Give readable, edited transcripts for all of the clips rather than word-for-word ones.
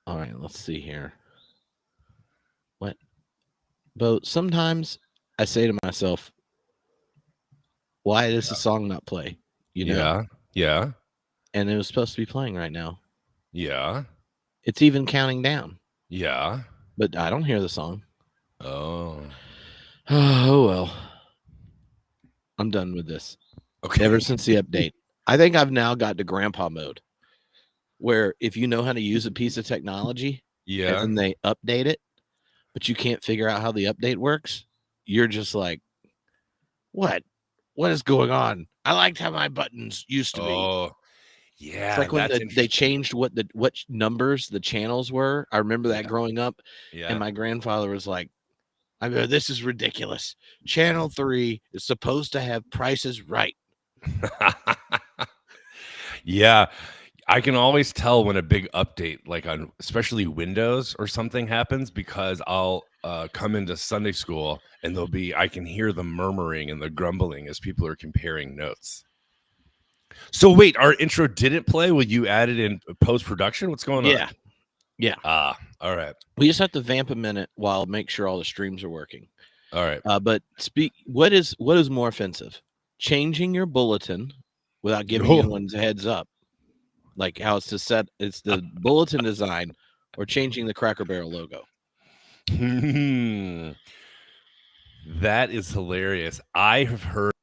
All right, let's see here. What? But sometimes I say to myself, why does the song not play? You know? Yeah. And it was supposed to be playing right now. Yeah. It's even counting down, Yeah. but I don't hear the song. Oh. Oh, well. I'm done with this. Okay. Ever since the update. I think I've now got to grandpa mode where if you know how to use a piece of technology and Yeah. then they update it, but you can't figure out how the update works, you're just like, what? What is going on? I liked how my buttons used to be. Oh, It's yeah. like when That's they interesting. changed what numbers the channels were. I remember that Yeah. growing up, and Yeah. my grandfather was like, "I go, this is ridiculous. Channel 3 is supposed to have prices right." Yeah. I can always tell when a big update, like on especially Windows or something happens, because I'll come into Sunday school and I can hear the murmuring and the grumbling as people are comparing notes. So wait, our intro didn't play? Will you add it in post-production? What's going on? Yeah. All right. We just have to vamp a minute while make sure all the streams are working. All right. But what is more offensive? Changing your bulletin without giving Oh. anyone's heads up, like how it's the bulletin design, or changing the Cracker Barrel logo. That is hilarious. I have heard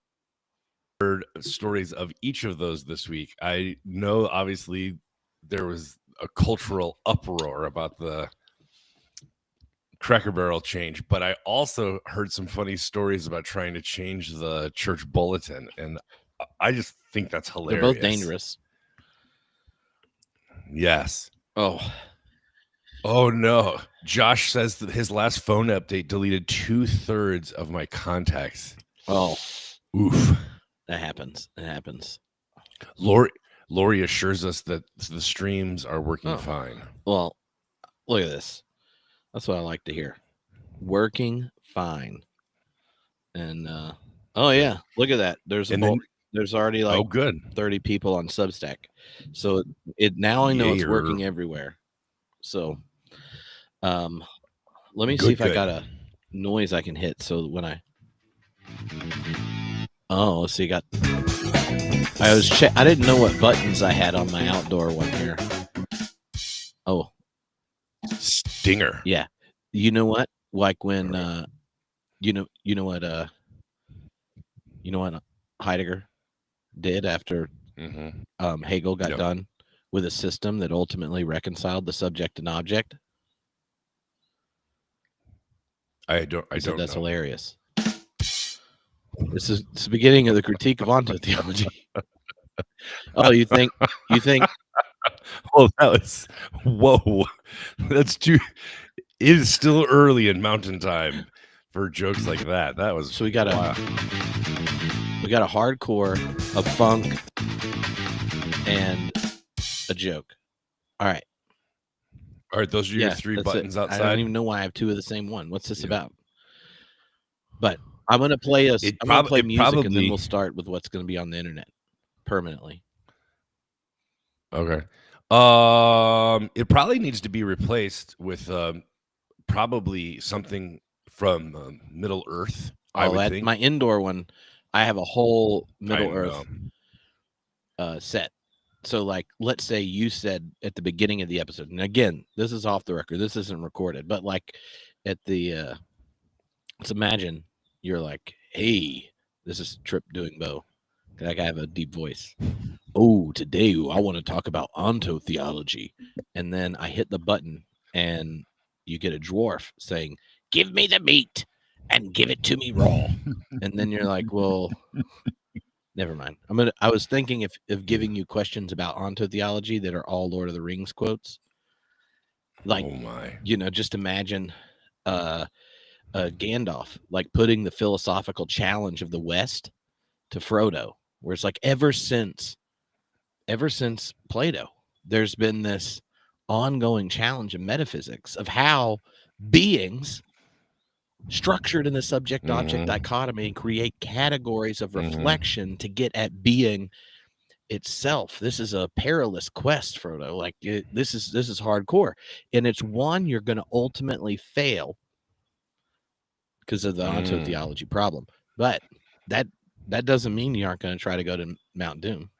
stories of each of those this week. I know obviously there was a cultural uproar about the Cracker Barrel change, but I also heard some funny stories about trying to change the church bulletin, and I just think that's hilarious. They're both dangerous. Yes. Oh no. Josh says that his last phone update deleted 2/3 of my contacts. Oh, oof. That happens. It happens. Lori assures us that the streams are working fine. Well, look at this. That's what I like to hear. Working fine. And oh yeah, look at that. There's already like good 30 people on Substack. So now I know it's working everywhere. So let me see if I got a noise I can hit. So when I let's see, I didn't know what buttons I had on my outdoor one here. Oh, stinger. Yeah. You know what? Like when you know what Heidegger did after Hegel got done with a system that ultimately reconciled the subject and object? I don't That's know. hilarious. This is the beginning of the critique of onto-theology. Oh, you think oh, that was whoa. That's too it is still early in mountain time for jokes like that. That was so we got a hardcore, a funk, and a joke. All right. Those are your three buttons outside. I don't even know why I have two of the same one. What's this about? But I'm gonna play music, and then we'll start with what's going to be on the internet permanently. Okay. It probably needs to be replaced with probably something from Middle Earth. I would think my indoor one. I have a whole Middle Earth set. So, like, let's say you said at the beginning of the episode, and again, this is off the record. This isn't recorded, but like at the let's imagine you're like, "Hey, this is Trip doing Bo." Like, I have a deep voice. Oh, today I want to talk about onto-theology. And then I hit the button and you get a dwarf saying, "Give me the meat and give it to me raw." And then you're like, well, never mind. I was thinking of giving you questions about onto-theology that are all Lord of the Rings quotes. Like, just imagine Gandalf, like, putting the philosophical challenge of the West to Frodo, where it's like, ever since Plato, there's been this ongoing challenge of metaphysics of how beings structured in the subject-object dichotomy create categories of reflection to get at being itself. This is a perilous quest, Frodo. Like this is hardcore, and it's one you're going to ultimately fail because of the onto-theology problem. But that doesn't mean you aren't going to try to go to Mount Doom.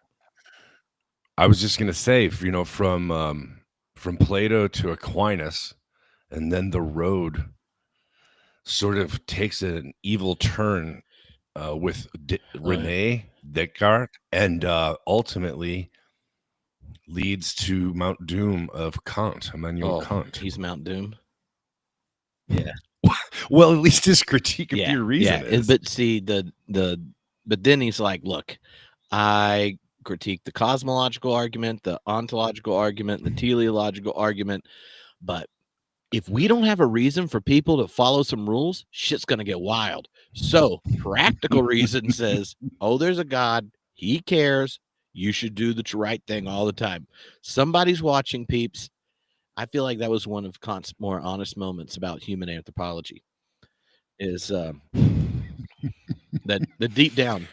I was just going to say, from Plato to Aquinas, and then the road sort of takes an evil turn with Rene Descartes, and ultimately leads to Mount Doom of Kant, Immanuel Kant. He's Mount Doom. Yeah. Well, at least his critique of pure reason is. But see, but then he's like, look, I critique the cosmological argument, the ontological argument, the teleological argument, but if we don't have a reason for people to follow some rules, shit's going to get wild. So practical reason says, oh, there's a God. He cares. You should do the right thing all the time. Somebody's watching, peeps. I feel like that was one of Kant's more honest moments about human anthropology. Is that the deep down,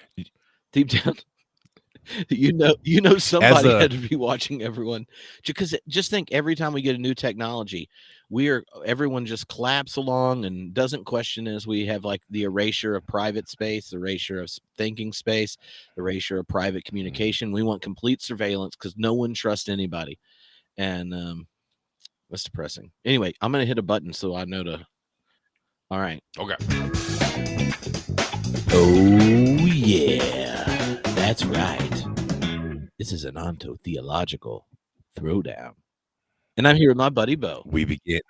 you know somebody had to be watching everyone, because just think, every time we get a new technology, everyone just claps along and doesn't question as we have like the erasure of private space, the erasure of thinking space, the erasure of private communication. We want complete surveillance because no one trusts anybody, and that's depressing. Anyway, I'm gonna hit a button so I know to. All right. Okay. Oh yeah, that's right. This is an onto-theological throwdown. And I'm here with my buddy Bo. We begin.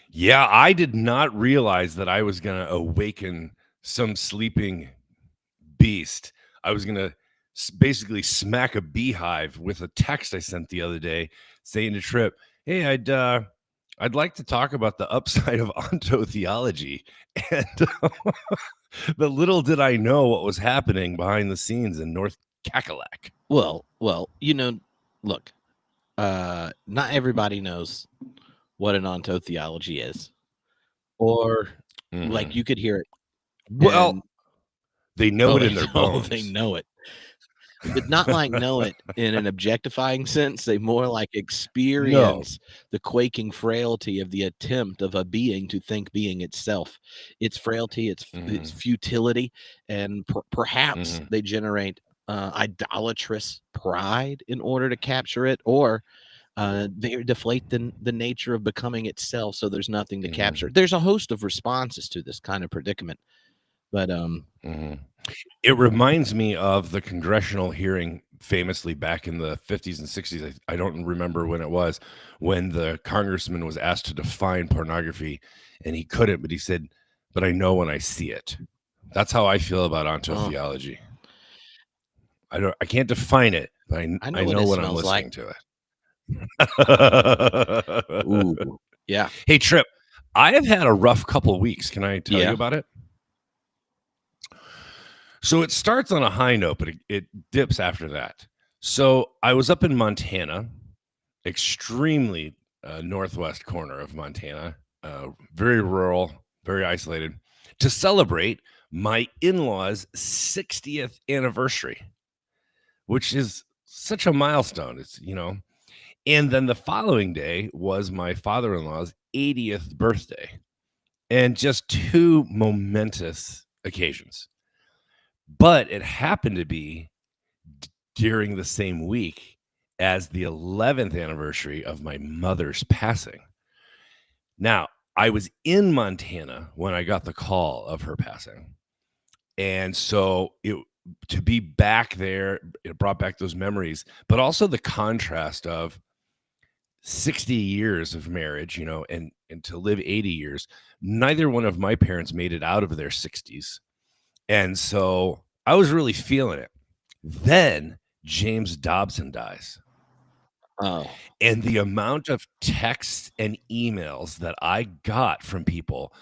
Yeah, I did not realize that I was going to awaken some sleeping beast. I was going to basically smack a beehive with a text I sent the other day saying to Trip, hey, I'd like to talk about the upside of onto-theology. And but little did I know what was happening behind the scenes in North Cackalack. Well, look, not everybody knows what an onto-theology is, or like you could hear it. Well, they know it in their bones. They know it, but not like know it in an objectifying sense. They more like experience the quaking frailty of the attempt of a being to think being itself, its frailty, its futility, and perhaps they generate idolatrous pride in order to capture it, or they deflate the nature of becoming itself, so there's nothing to capture. There's a host of responses to this kind of predicament, but it reminds me of the congressional hearing famously back in the 50s and 60s. I don't remember when it was, when the congressman was asked to define pornography, and he couldn't, but he said, but I know when I see it. That's how I feel about onto-theology. I can't define it, but I know when I'm listening to it. Ooh, yeah. Hey, Trip, I have had a rough couple weeks. Can I tell you about it? So it starts on a high note, but it dips after that. So I was up in Montana, extremely northwest corner of Montana, very rural, very isolated, to celebrate my in-laws' 60th anniversary, which is such a milestone. It's, and then the following day was my father-in-law's 80th birthday, and just two momentous occasions. But it happened to be during the same week as the 11th anniversary of my mother's passing. Now, I was in Montana when I got the call of her passing. And so to be back there, it brought back those memories, but also the contrast of 60 years of marriage, and to live 80 years. Neither one of my parents made it out of their 60s. And so I was really feeling it. Then James Dobson dies. Oh. And the amount of texts and emails that I got from people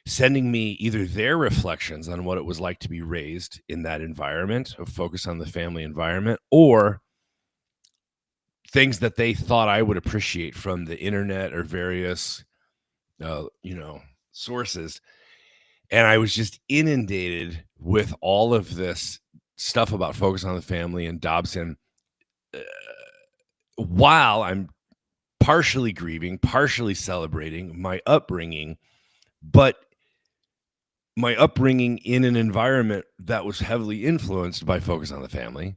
sending me either their reflections on what it was like to be raised in that environment of focus on the family environment, or things that they thought I would appreciate from the internet or various, sources. And I was just inundated with all of this stuff about Focus on the Family and Dobson while I'm partially grieving, partially celebrating my upbringing, but my upbringing in an environment that was heavily influenced by Focus on the Family.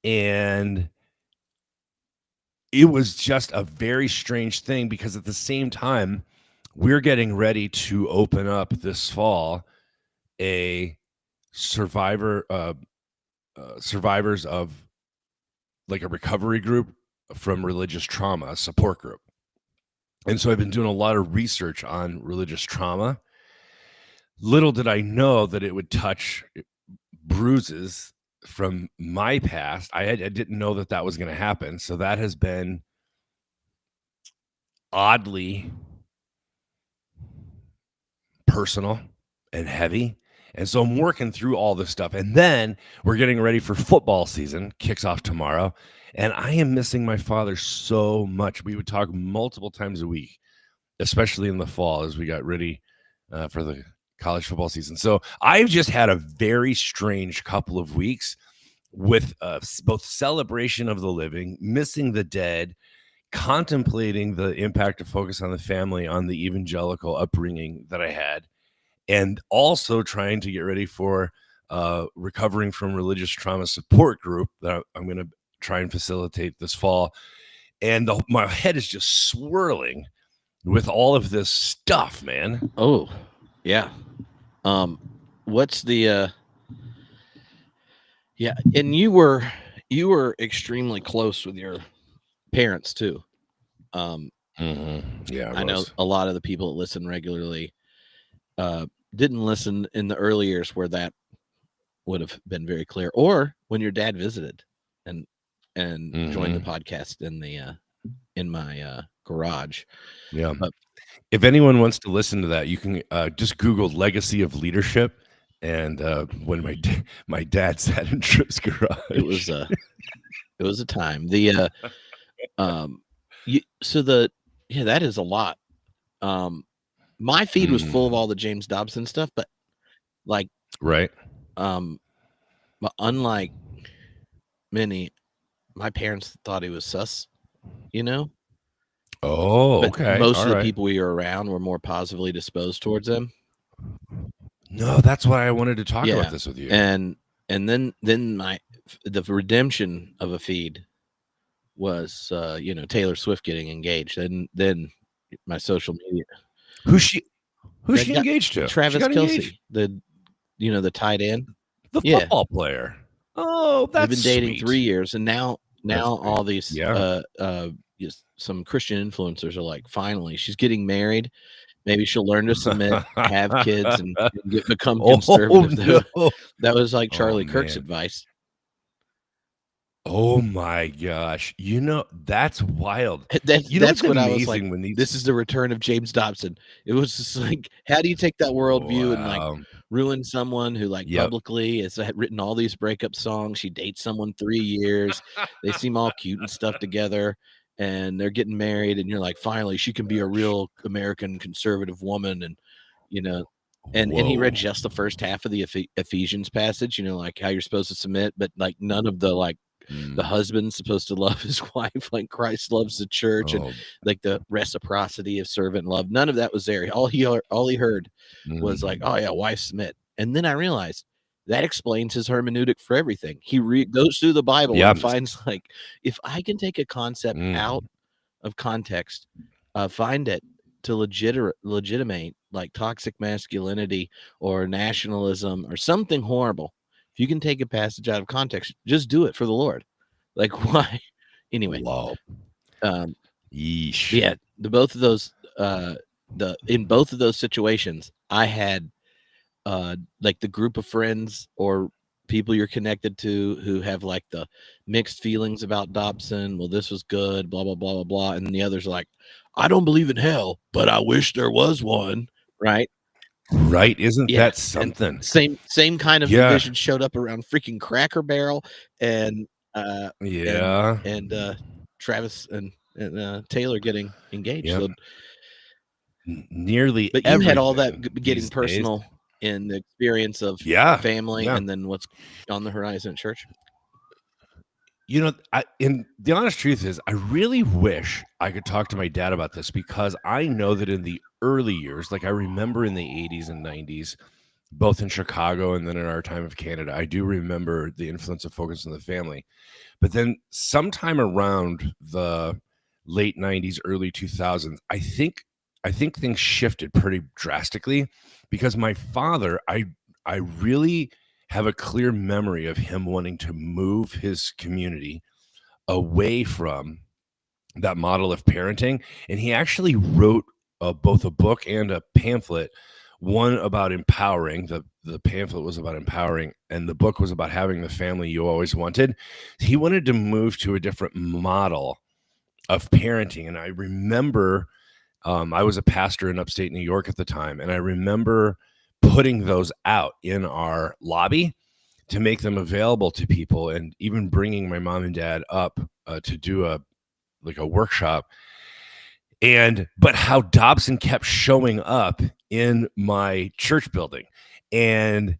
And it was just a very strange thing because at the same time, we're getting ready to open up this fall a survivors of like a recovery group from religious trauma, support group. And so I've been doing a lot of research on religious trauma. Little did I know that it would touch bruises from my past. I didn't know that that was going to happen. So that has been oddly personal and heavy. And so I'm working through all this stuff. And then we're getting ready for football season, kicks off tomorrow. And I am missing my father so much. We would talk multiple times a week, especially in the fall as we got ready for the college football season. So I've just had a very strange couple of weeks with both celebration of the living, missing the dead, contemplating the impact of Focus on the Family on the evangelical upbringing that I had, and also trying to get ready for recovering from religious trauma support group that I'm going to try and facilitate this fall. And my head is just swirling with all of this stuff, man. Oh, yeah. What's the yeah, and you were extremely close with your parents too. Yeah, I know a lot of the people that listen regularly didn't listen in the early years where that would have been very clear, or when your dad visited and joined the podcast in my garage. Yeah. But if anyone wants to listen to that, you can just Google Legacy of Leadership. And when my dad sat in Trip's garage, it was a time. The that is a lot. My feed was full of all the James Dobson stuff, but like right. But unlike many, my parents thought he was sus, you know. Oh, but okay. Most of the people we were around were more positively disposed towards him. No, that's why I wanted to talk about this with you. And then the redemption of a feed was Taylor Swift getting engaged, and then my social media. Who's she engaged to? Travis Kelce, the tight end, the football player. Oh, that's they've been dating 3 years, and now all these some Christian influencers are like, finally, she's getting married. Maybe she'll learn to submit, have kids, and become conservative. No. That was like Charlie Kirk's advice. Oh my gosh. That's wild. That's what I was like, this is the return of James Dobson. It was just like, how do you take that worldview and like ruin someone who like publicly has written all these breakup songs? She dates someone 3 years. They seem all cute and stuff together, and they're getting married, and you're like, finally, she can be a real American conservative woman. And and he read just the first half of the Ephesians passage, like how you're supposed to submit, but like none of the like the husband's supposed to love his wife like Christ loves the church, and like the reciprocity of servant love. None of that was there. All he heard was like, oh yeah, wife submit. And then I realized that explains his hermeneutic for everything. He goes through the Bible and finds like, if I can take a concept out of context, find it to legitimate like toxic masculinity or nationalism or something horrible. If you can take a passage out of context, just do it for the Lord. Like, why? Anyway, yeah, in both of those situations, I had like the group of friends or people you're connected to who have like the mixed feelings about Dobson. Well, this was good, blah blah blah blah blah, and the others are like, I don't believe in hell, but I wish there was one. Right. Isn't that something? And same kind of division showed up around freaking Cracker Barrel and Travis and Taylor getting engaged. So nearly but you had all that getting personal in the experience of family and then what's on the horizon at church? And the honest truth is, I really wish I could talk to my dad about this, because I know that in the early years, like I remember in the 80s and 90s, both in Chicago and then in our time of Canada, I do remember the influence of Focus on the Family. But then sometime around the late 90s, early 2000s, I think things shifted pretty drastically, because my father, I really have a clear memory of him wanting to move his community away from that model of parenting. And he actually wrote both a book and a pamphlet, one about empowering. The pamphlet was about empowering, and the book was about having the family you always wanted. He wanted to move to a different model of parenting. And I remember I was a pastor in upstate New York at the time, and I remember putting those out in our lobby to make them available to people, and even bringing my mom and dad up to do a workshop. But how Dobson kept showing up in my church building. And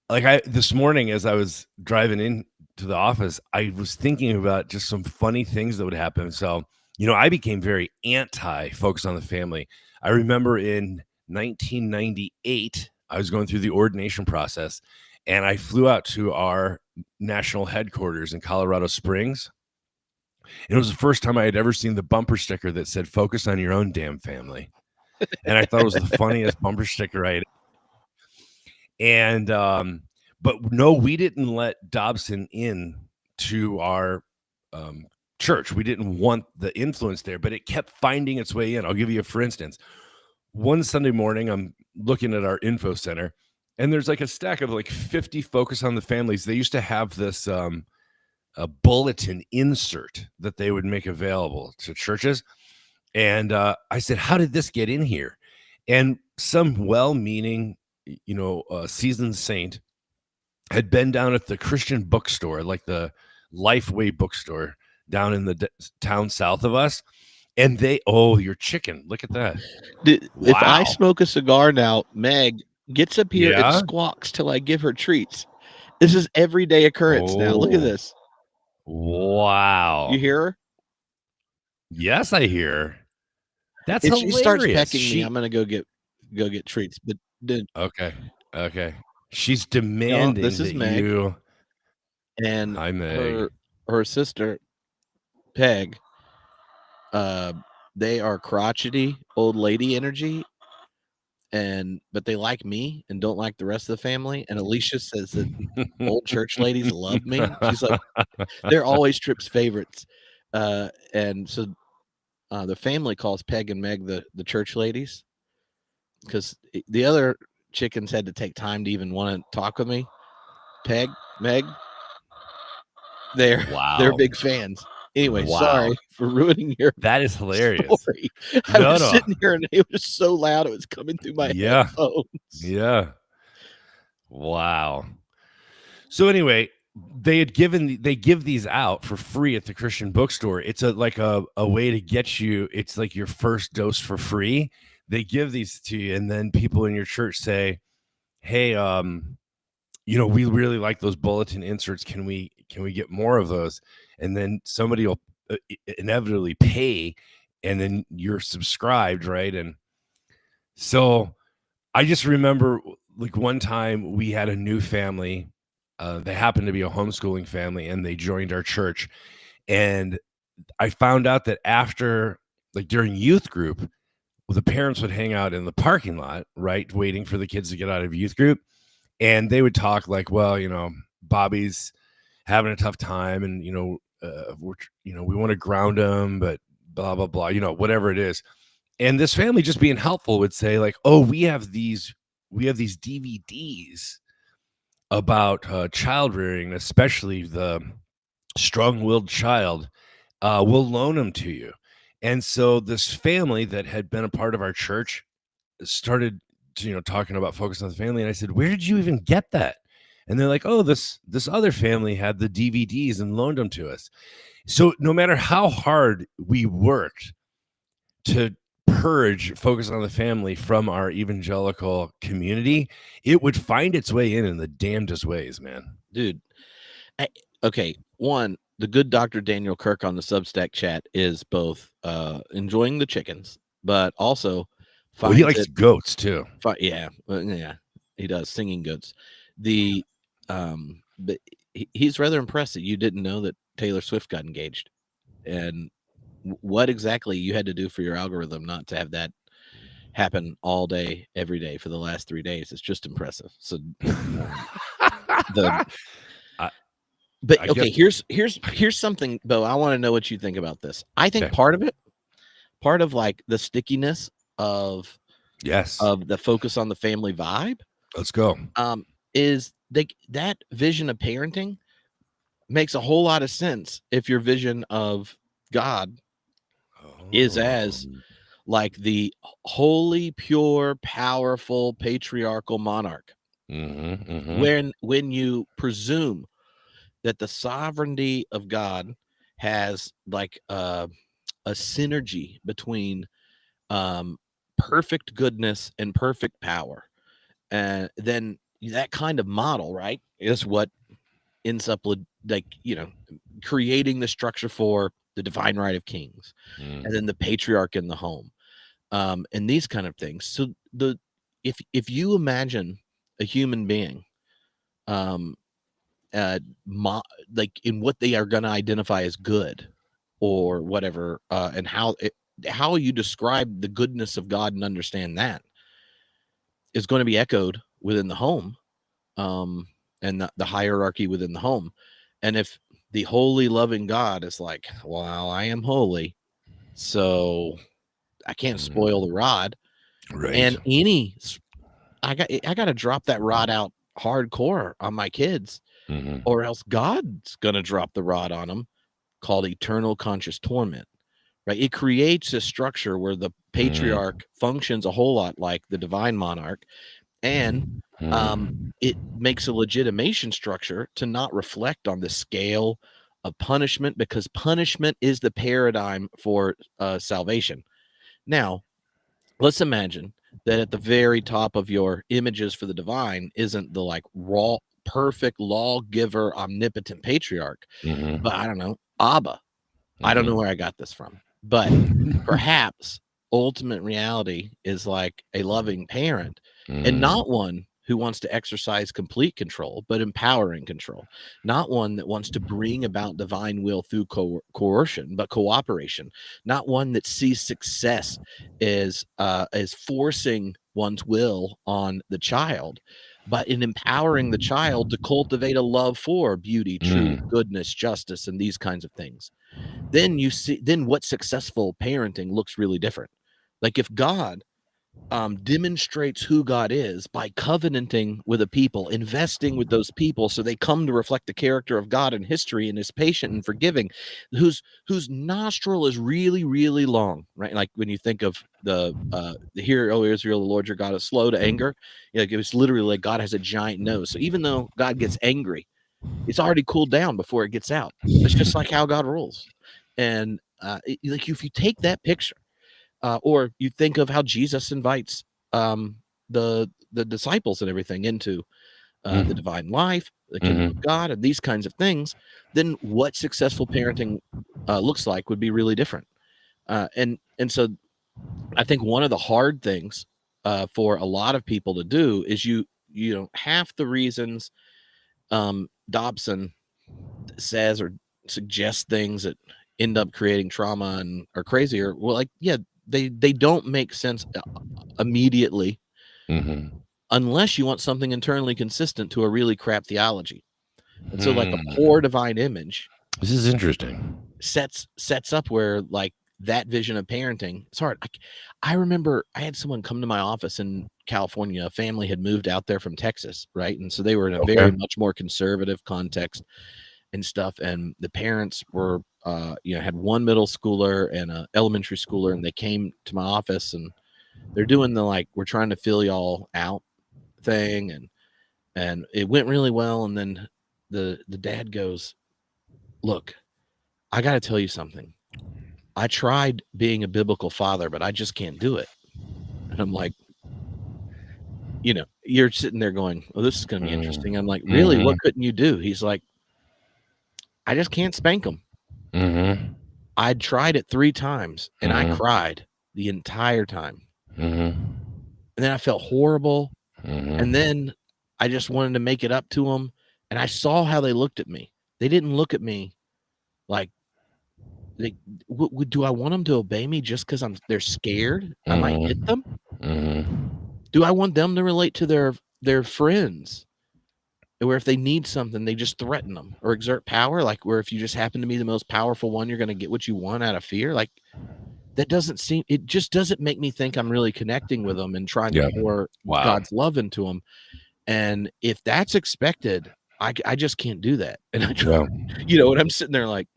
this morning, as I was driving in to the office, I was thinking about just some funny things that would happen. So, I became very anti-Focus on the Family. I remember in 1998, I was going through the ordination process, and I flew out to our national headquarters in Colorado Springs. And it was the first time I had ever seen the bumper sticker that said, "Focus on your own damn family." And I thought it was the funniest bumper sticker I had. And, but no, we didn't let Dobson in to our church. We didn't want the influence there, but it kept finding its way in. I'll give you for instance. One Sunday morning, I'm looking at our info center, and there's like a stack of like 50 Focus on the Families. They used to have this a bulletin insert that they would make available to churches. And I said, how did this get in here? And some well-meaning, seasoned saint had been down at the Christian bookstore, like the Lifeway bookstore down in the town south of us. And your chicken, look at that. Wow. If I smoke a cigar now, Meg gets up here and squawks till I give her treats. This is everyday occurrence now. Look at this. Wow. You hear her? Yes, I hear. That's hilarious. She starts pecking me, I'm gonna go get treats. But okay. She's demanding this is Meg. And hi, Meg. Her sister, Peg. They are crotchety old lady energy, but they like me and don't like the rest of the family. And Alicia says that old church ladies love me. She's like, they're always Tripp's favorites. And so the family calls Peg and Meg the church ladies, because the other chickens had to take time to even want to talk with me. Peg, Meg, they're big fans. Anyway, sorry for ruining your. That is hilarious. Story. I was sitting here and it was so loud it was coming through my headphones. Yeah. Wow. So anyway, they give these out for free at the Christian bookstore. It's a way to get you. It's like your first dose for free. They give these to you, and then people in your church say, "Hey, we really like those bulletin inserts. Can we get more of those?" And then somebody will inevitably pay, and then you're subscribed, right? And so I just remember, like, one time we had a new family. They happened to be a homeschooling family, and they joined our church. And I found out that after, like, during youth group, the parents would hang out in the parking lot, right, waiting for the kids to get out of youth group. And they would talk like, well, Bobby's having a tough time, and we want to ground him, but blah blah blah, whatever it is. And this family, just being helpful, would say like, "Oh, we have these DVDs about child rearing, especially the strong-willed child. We'll loan them to you." And so this family that had been a part of our church started talking about Focus on the Family. And I said, "Where did you even get that?" And they're like, "Oh, this other family had the DVDs and loaned them to us." So no matter how hard we worked to purge Focus on the Family from our evangelical community, it would find its way in the damnedest ways, man. Dude. Okay, one, the good Dr. Daniel Kirk on the Substack chat is both enjoying the chickens, but also He likes goats too. Yeah, he does, singing goats. But he's rather impressed that you didn't know that Taylor Swift got engaged, and what exactly you had to do for your algorithm not to have that happen all day, every day for the last 3 days. It's just impressive. So okay, here's something, Bo. I want to know what you think about this. I think part of like the stickiness of the Focus on the Family vibe. Let's go. Is that vision of parenting makes a whole lot of sense if your vision of God is as like the holy, pure, powerful, patriarchal monarch. When you presume that the sovereignty of God has like a synergy between perfect goodness and perfect power, and then that kind of model, right, is what ends up with, like, creating the structure for the divine right of kings, and then the patriarch in the home, and these kind of things. So if you imagine a human being, like in what they are going to identify as good or whatever, and how you describe the goodness of God and understand that is going to be echoed within the home, and the hierarchy within the home. And if the holy, loving God is like, well, I am holy, so I can't spoil the rod, right? And I got to drop that rod out hardcore on my kids, or else God's gonna drop the rod on them, called eternal conscious torment. Right? It creates a structure where the patriarch functions a whole lot like the divine monarch, and it makes a legitimation structure to not reflect on the scale of punishment, because punishment is the paradigm for salvation. Now, let's imagine that at the very top of your images for the divine isn't the like raw, perfect lawgiver, omnipotent patriarch, but I don't know, Abba. I don't know where I got this from, but perhaps ultimate reality is like a loving parent, and not one who wants to exercise complete control, but empowering control. Not one that wants to bring about divine will through coercion, but cooperation. Not one that sees success as forcing one's will on the child, but in empowering the child to cultivate a love for beauty, truth, goodness, justice, and these kinds of things. Then you see, then what successful parenting looks really different. Like if God demonstrates who God is by covenanting with a people, investing with those people so they come to reflect the character of God in history, and is patient and forgiving, whose nostril is really, really long, right? Like when you think of the "Hear, O Israel, the Lord your God is slow to anger," like it was literally like God has a giant nose. So even though God gets angry, it's already cooled down before it gets out. It's just like how God rules. And like if you take that picture, or you think of how Jesus invites the disciples and everything into the divine life, the kingdom of God, and these kinds of things, then what successful parenting looks like would be really different. And so I think one of the hard things for a lot of people to do is half the reasons Dobson says or suggests things that end up creating trauma and are crazier. Well, like, yeah, they don't make sense immediately, unless you want something internally consistent to a really crap theology. And so like a poor divine image, this is interesting, sets up where like that vision of parenting, it's hard. I remember I had someone come to my office in California. A family had moved out there from Texas, right? And so they were in a very much more conservative context and stuff, and the parents were had one middle schooler and an elementary schooler, and they came to my office, and they're doing the like, we're trying to fill y'all out thing, and it went really well. And then the dad goes, look, I got to tell you something. I tried being a biblical father, but I just can't do it. And I'm like, you're sitting there going, oh, this is going to be interesting. I'm like, really? What couldn't you do? He's like, I just can't spank them. I'd tried it 3 times and I cried the entire time. And then I felt horrible. And then I just wanted to make it up to them. And I saw how they looked at me. They didn't look at me like, do I want them to obey me just because they're scared I might hit them? Do I want them to relate to their friends, where if they need something, they just threaten them or exert power? Like where if you just happen to be the most powerful one, you're going to get what you want out of fear? Like that just doesn't make me think I'm really connecting with them and trying to pour God's love into them. And if that's expected, I just can't do that. And and I'm sitting there like,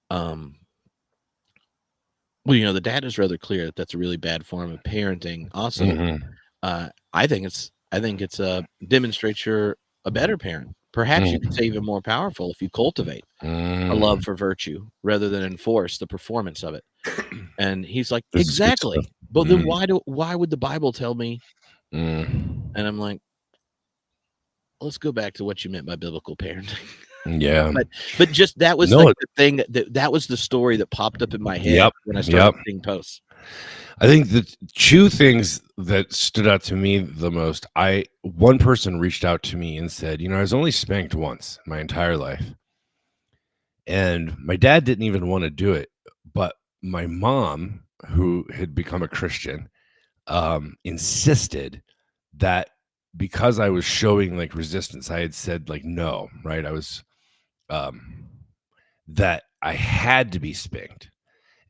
well, the dad is rather clear that that's a really bad form of parenting. Also, I think it's demonstrates you're a better parent. Perhaps you could say even more powerful if you cultivate a love for virtue rather than enforce the performance of it. And he's like, exactly. But then why would the Bible tell me? And I'm like, let's go back to what you meant by biblical parenting. Yeah. but just that was like the thing that was the story that popped up in my head when I started seeing posts. I think the 2 things that stood out to me the most, one person reached out to me and said, I was only spanked once my entire life. And my dad didn't even want to do it. But my mom, who had become a Christian, insisted that because I was showing like resistance, I had said like, no, right? I was, that I had to be spanked.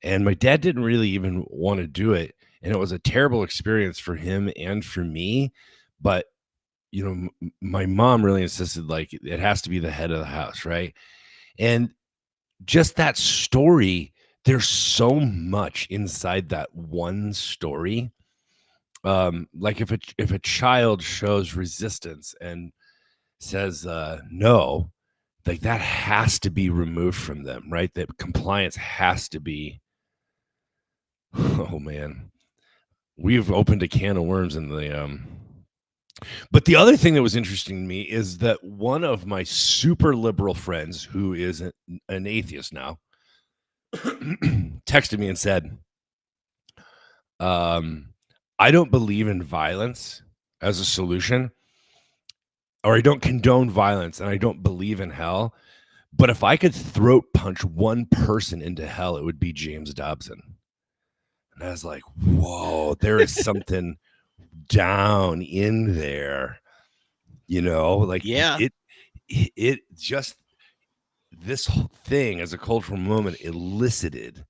And my dad didn't really even want to do it. And it was a terrible experience for him and for me. But, my mom really insisted, like, it has to be the head of the house, right? And just that story, there's so much inside that one story. Like if a child shows resistance and says no, like that has to be removed from them, right? That compliance has to be. Oh man, we've opened a can of worms in the But the other thing that was interesting to me is that one of my super liberal friends, who is an atheist now, texted me and said, I don't believe in violence as a solution, or I don't condone violence, and I don't believe in hell. But if I could throat punch one person into hell, it would be James Dobson. And I was like, whoa, there is something down in there, like it just, this whole thing as a cultural moment elicited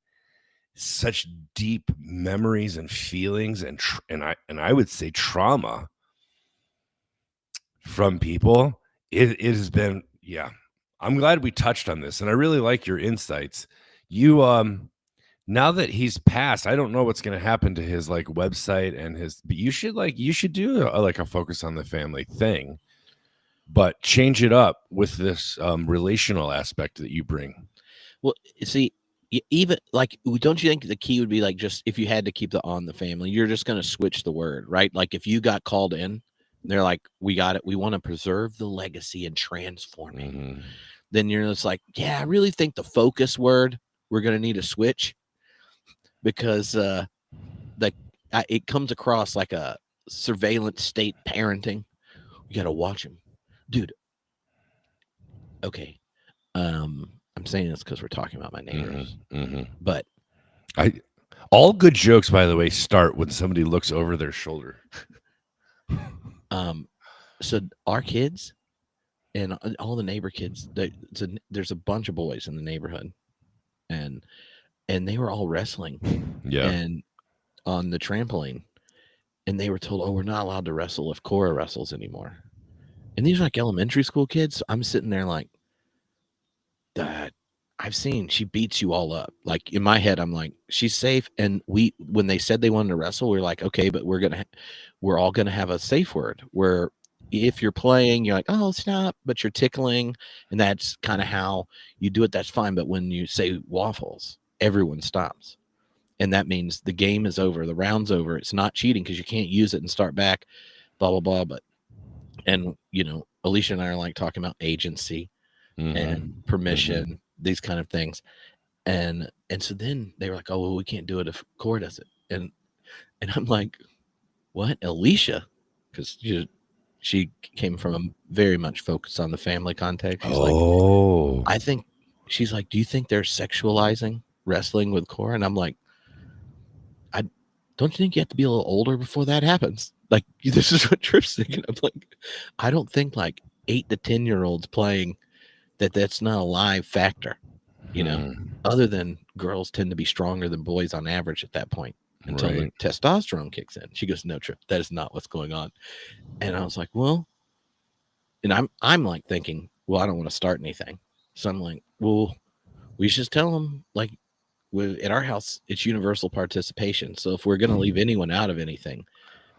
such deep memories and feelings and I would say trauma from people. It has been, I'm glad we touched on this, and I really like your insights. You now that he's passed, I don't know what's going to happen to his like website and but you should do a focus on the family thing, but change it up with this relational aspect that you bring. Well, see, even like, don't you think the key would be like, just if you had to keep the on the family, you're just going to switch the word, right? Like if you got called in, they're like, we got it. We want to preserve the legacy and transforming. Then you're just like, yeah, I really think the focus word, we're going to need a switch, because it comes across like a surveillance state parenting. You got to watch him, dude. Okay. I'm saying this because we're talking about my neighbors, but all good jokes, by the way, start when somebody looks over their shoulder. So our kids and all the neighbor kids, there's a bunch of boys in the neighborhood, and they were all wrestling, and on the trampoline, and they were told, oh, we're not allowed to wrestle if Cora wrestles anymore. And these are like elementary school kids. So I'm sitting there like, that I've seen, she beats you all up. Like in my head, I'm like, she's safe. And when they said they wanted to wrestle, we were like, okay, but we're all gonna have a safe word where if you're playing, you're like, oh, stop, but you're tickling, and that's kind of how you do it. That's fine. But when you say waffles, everyone stops. And that means the game is over, the round's over. It's not cheating because you can't use it and start back, blah, blah, blah. But, and, you know, Alicia and I are like talking about agency and permission, these kind of things. And so then they were like, oh, well, we can't do it if Cora does it. And I'm like, what? Alicia? Because she came from a very much focused on the family context. She's like, I think, she's like, do you think they're sexualizing wrestling with Cora? And I'm like, don't you think you have to be a little older before that happens? Like, this is what Tripp's thinking. I'm like, I don't think like 8 to 10-year-olds playing that's not a live factor, you know, other than girls tend to be stronger than boys on average at that point until the testosterone kicks in. She goes, no, Trip, that is not what's going on. And I was like, well, and I'm like thinking, well, I don't want to start anything. So I'm like, well, we should tell them, like, at our house, it's universal participation. So if we're going to leave anyone out of anything,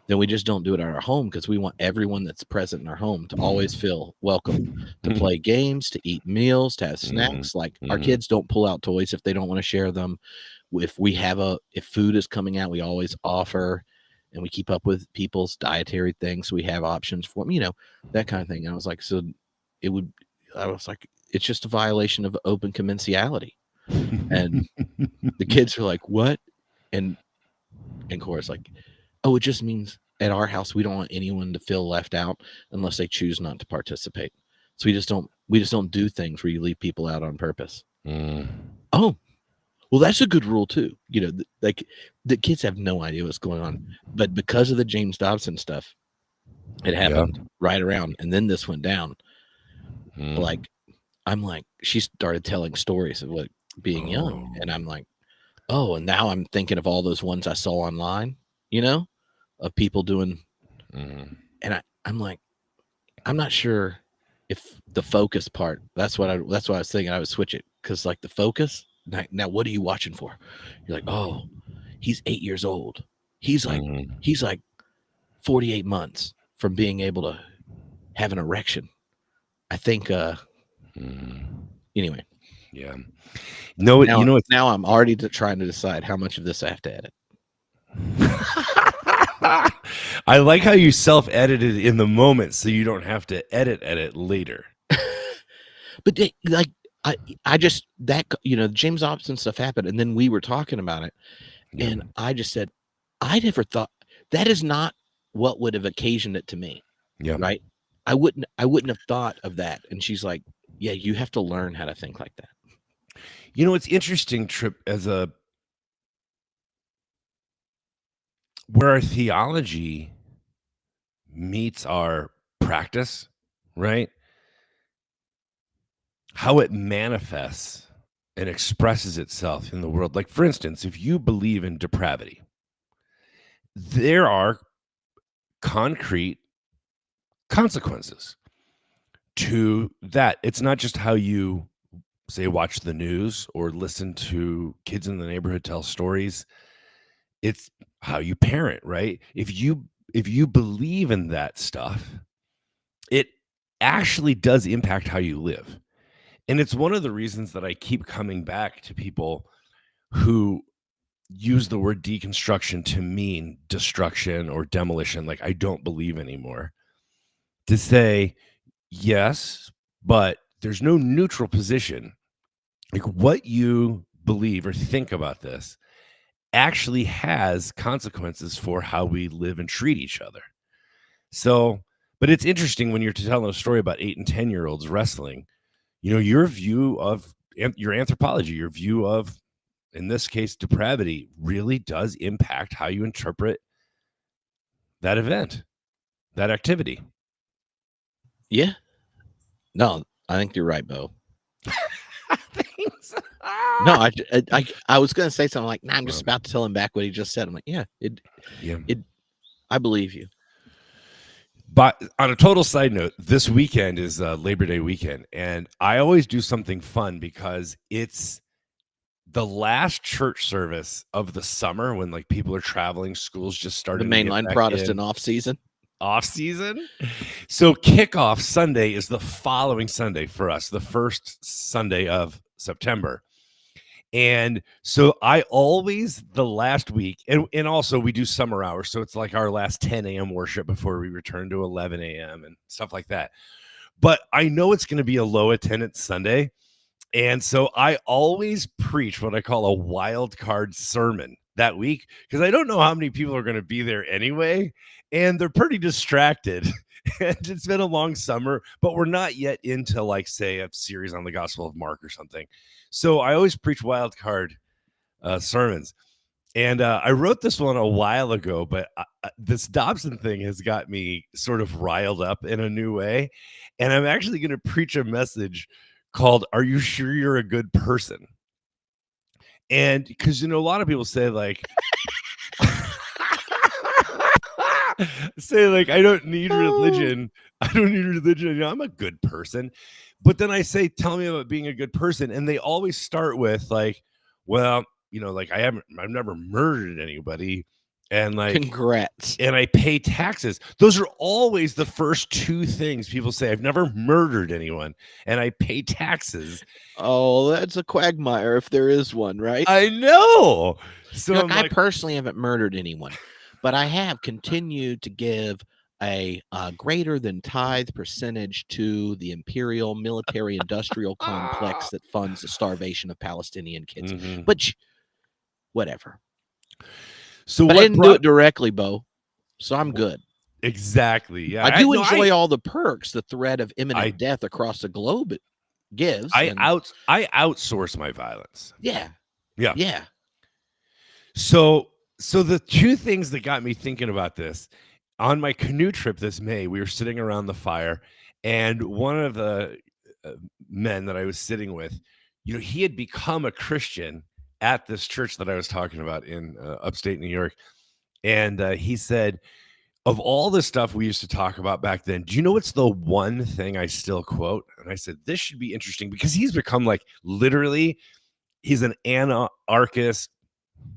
then we just don't do it at our home, because we want everyone that's present in our home to always feel welcome, to play games, to eat meals, to have snacks. Like, our kids don't pull out toys if they don't want to share them. If food is coming out, we always offer, and we keep up with people's dietary things. So we have options for them, you know, that kind of thing. And I was like, it's just a violation of open commensaliality. And the kids are like, what? And Cora's like, oh, it just means at our house, we don't want anyone to feel left out unless they choose not to participate. So we just don't do things where you leave people out on purpose. Oh, well, that's a good rule too. You know, like, the kids have no idea what's going on, but because of the James Dobson stuff, it happened right around. And then this went down. Like, I'm like, she started telling stories of what being young. And I'm like, oh, and now I'm thinking of all those ones I saw online, you know, of people doing, and I'm like, I'm not sure if the focus part, that's what I was thinking. I would switch it, because like the focus, now what are you watching for? You're like, oh, he's 8 years old. He's like 48 months from being able to have an erection. I think, anyway. Yeah. No, now, you know, now I'm already trying to decide how much of this I have to edit. I like how you self-edited in the moment, so you don't have to edit later. But like, I just, that, you know, James Dobson stuff happened, and then we were talking about it, and I just said, I never thought that is not what would have occasioned it to me. Right? I wouldn't have thought of that. And she's like, yeah, you have to learn how to think like that. You know, it's interesting, Trip, where our theology meets our practice, right? How it manifests and expresses itself in the world. Like, for instance, if you believe in depravity, there are concrete consequences to that. It's not just how you, say, watch the news or listen to kids in the neighborhood tell stories. It's how you parent, right? If you believe in that stuff, it actually does impact how you live. And it's one of the reasons that I keep coming back to people who use the word deconstruction to mean destruction or demolition, like I don't believe anymore, to say, yes, but there's no neutral position. Like, what you believe or think about this actually has consequences for how we live and treat each other. So, but it's interesting when you're telling a story about 8 and 10-year-olds wrestling, you know, your view of your anthropology, your view of, in this case, depravity, really does impact how you interpret that event, that activity. Yeah. No, I think you're right, Bo. Thanks. No, I was going to say something like, nah, I'm just about to tell him back what he just said. I'm like, yeah, I believe you. But on a total side note, this weekend is Labor Day weekend, and I always do something fun because it's the last church service of the summer when like people are traveling, schools just started. The mainline Protestant off season. So kickoff Sunday is the following Sunday for us, the first Sunday of September. And so I always, the last week, and also we do summer hours. So it's like our last 10 a.m. worship before we return to 11 a.m. and stuff like that. But I know it's going to be a low attendance Sunday. And so I always preach what I call a wild card sermon that week, because I don't know how many people are going to be there anyway. And they're pretty distracted. And it's been a long summer, but we're not yet into, like, say, a series on the Gospel of Mark or something. So I always preach wild card sermons. And I wrote this one a while ago, but this Dobson thing has got me sort of riled up in a new way. And I'm actually going to preach a message called, "Are you sure you're a good person?" And because, a lot of people say, like, I don't need religion. I don't need religion. I'm a good person. But then I say, tell me about being a good person. And they always start with, like, well, like, I've never murdered anybody. And, like, congrats. And I pay taxes. Those are always the first two things people say. I've never murdered anyone, and I pay taxes. Oh, that's a quagmire if there is one, right? I know. So look, I personally haven't murdered anyone, but I have continued to give a greater than tithe percentage to the imperial military industrial complex that funds the starvation of Palestinian kids. Mm-hmm. But whatever. So but I didn't do it directly, Bo. So I'm good. Exactly. Yeah. I do enjoy all the perks the threat of imminent death across the globe it gives. I outsource my violence. Yeah. Yeah. Yeah. So the two things that got me thinking about this, on my canoe trip this May, we were sitting around the fire, and one of the men that I was sitting with, he had become a Christian at this church that I was talking about in upstate New York. And he said, of all the stuff we used to talk about back then, do you know what's the one thing I still quote? And I said, this should be interesting, because he's become, like, literally, he's an anarchist,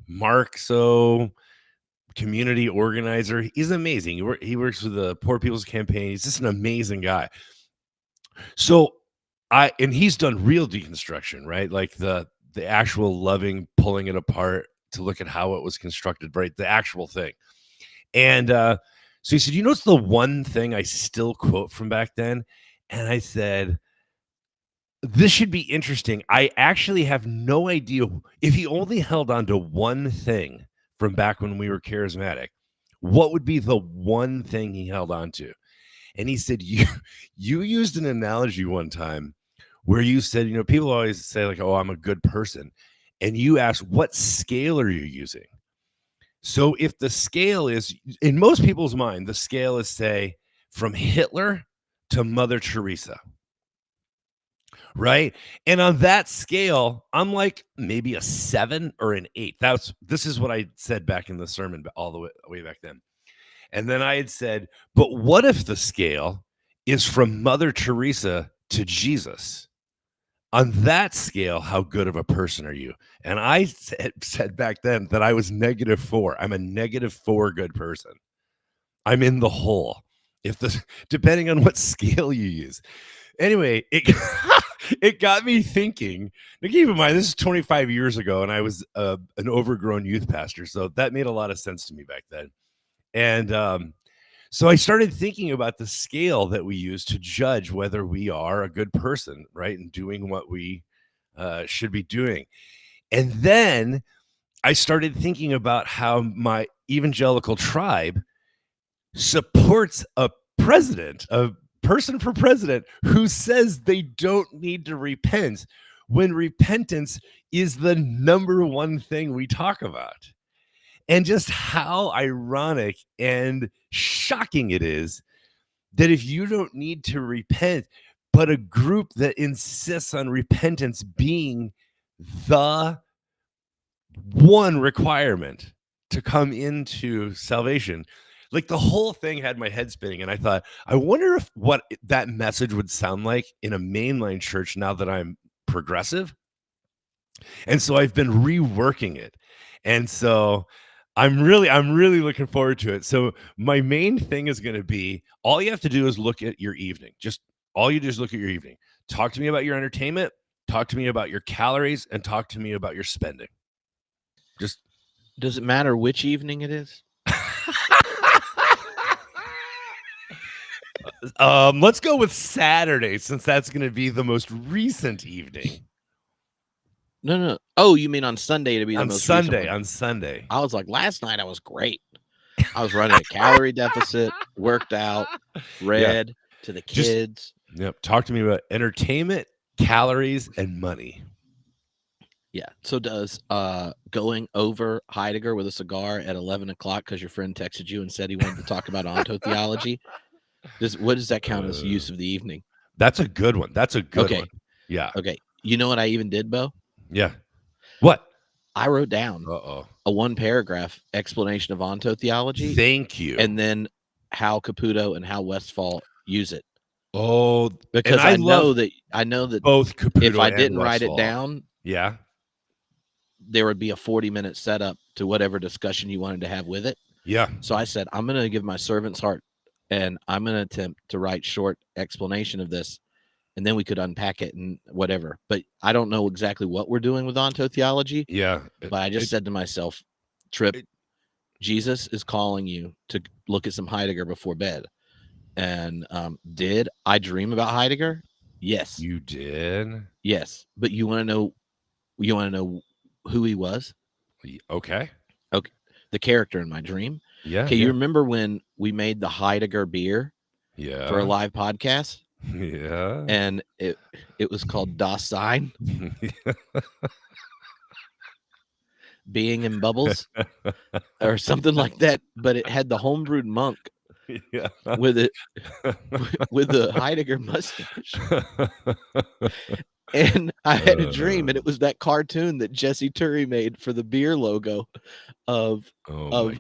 Marxo, community organizer. He's amazing. He works with the Poor People's Campaign. He's just an amazing guy. So and he's done real deconstruction, right? Like the actual loving, pulling it apart to look at how it was constructed, right? The actual thing. And so he said, what's the one thing I still quote from back then? And I said, this should be interesting. I actually have no idea if he only held on to one thing from back when we were charismatic, what would be the one thing he held on to? And he said, you used an analogy one time where you said, people always say, like, oh, I'm a good person. And you asked, what scale are you using? So if the scale is, in most people's mind, the scale is, say, from Hitler to Mother Teresa. Right. And on that scale, I'm like maybe a 7 or an 8. This is what I said back in the sermon all the way back then. And then I had said, but what if the scale is from Mother Teresa to Jesus? On that scale, how good of a person are you? And I said back then that I was -4. I'm a -4 good person. I'm in the hole. Depending on what scale you use. Anyway, it got me thinking. Now, keep in mind, this is 25 years ago, and I was an overgrown youth pastor, so that made a lot of sense to me back then. And so I started thinking about the scale that we use to judge whether we are a good person, right, and doing what we should be doing. And then I started thinking about how my evangelical tribe supports a person for president who says they don't need to repent, when repentance is the number one thing we talk about. And just how ironic and shocking it is that if you don't need to repent, but a group that insists on repentance being the one requirement to come into salvation, like, the whole thing had my head spinning. And I thought, I wonder what that message would sound like in a mainline church now that I'm progressive. And so I've been reworking it. And so I'm really looking forward to it. So my main thing is going to be, all you have to do is look at your evening. All you do is look at your evening. Talk to me about your entertainment. Talk to me about your calories and talk to me about your spending. Just does it matter which evening it is? Let's go with Saturday since that's going to be the most recent evening. No. Oh, you mean on Sunday to be the most recent one? On Sunday. I was like, last night I was great. I was running a calorie deficit, worked out, read to the kids. Talk to me about entertainment, calories, and money. Yeah. So does going over Heidegger with a cigar at 11 o'clock because your friend texted you and said he wanted to talk about onto-theology? What does that count as use of the evening? That's a good one. That's a good one. Yeah. Okay. You know what I even did, Bo? Yeah. What? I wrote down a 1-paragraph explanation of onto-theology. Thank you. And then how Caputo and how Westphal use it. Oh, because I know that both Caputo if I and didn't Westphal. write it down, there would be a 40-minute setup to whatever discussion you wanted to have with it. Yeah. So I said, I'm going to give my servant's heart, and I'm going to attempt to write short explanation of this, and then we could unpack it and whatever. But I don't know exactly what we're doing with onto-theology. Yeah. But I just said to myself, Trip, Jesus is calling you to look at some Heidegger before bed. And did I dream about Heidegger? Yes. You did? Yes. But you want to know who he was? Okay. The character in my dream. Yeah. Okay. You remember when we made the Heidegger beer? Yeah. For a live podcast? Yeah. And it was called Das Sein. Being in Bubbles or something like that. But it had the homebrewed monk with the Heidegger mustache. And I had a dream, and it was that cartoon that Jesse Turry made for the beer logo of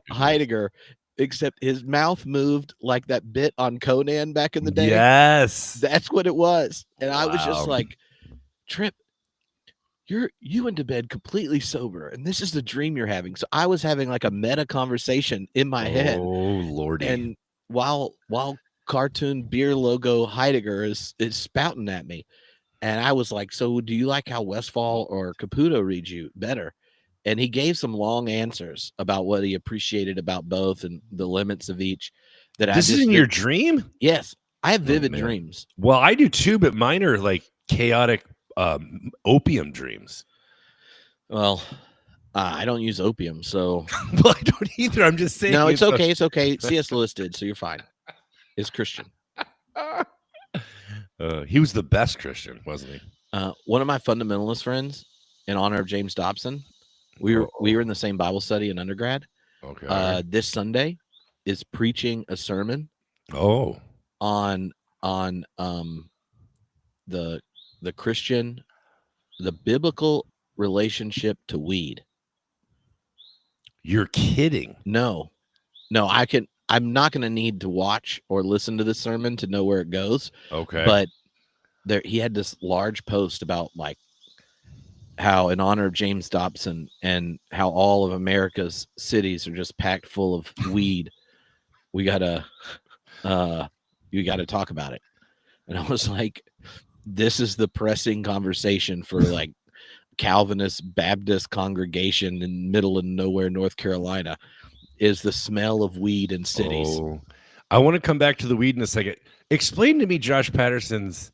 Heidegger, except his mouth moved like that bit on Conan back in the day. Yes. That's what it was. And I was just like, Trip, you went to bed completely sober, and this is the dream you're having. So I was having like a meta conversation in my head. Oh, Lordy. And while cartoon beer logo Heidegger is spouting at me. And I was like, so do you like how Westphal or Caputo read you better? And he gave some long answers about what he appreciated about both and the limits of each. This is in your dream? Yes. I have vivid dreams. Well, I do too, but mine are like chaotic opium dreams. Well, I don't use opium, so. Well, I don't either. I'm just saying. No, it's okay. It's okay. C.S. Lewis did, so you're fine. It's Christian. He was the best Christian, wasn't he? One of my fundamentalist friends, in honor of James Dobson, we were in the same Bible study in undergrad. Okay. This Sunday is preaching a sermon. On the Christian, the biblical relationship to weed. You're kidding? No, I'm not going to need to watch or listen to the sermon to know where it goes. Okay. But he had this large post about like how in honor of James Dobson and how all of America's cities are just packed full of weed. You gotta talk about it. And I was like, this is the pressing conversation for like Calvinist Baptist congregation in middle of nowhere, North Carolina, is the smell of weed in cities. I want to come back to the weed in a second. Explain to me Josh Patterson's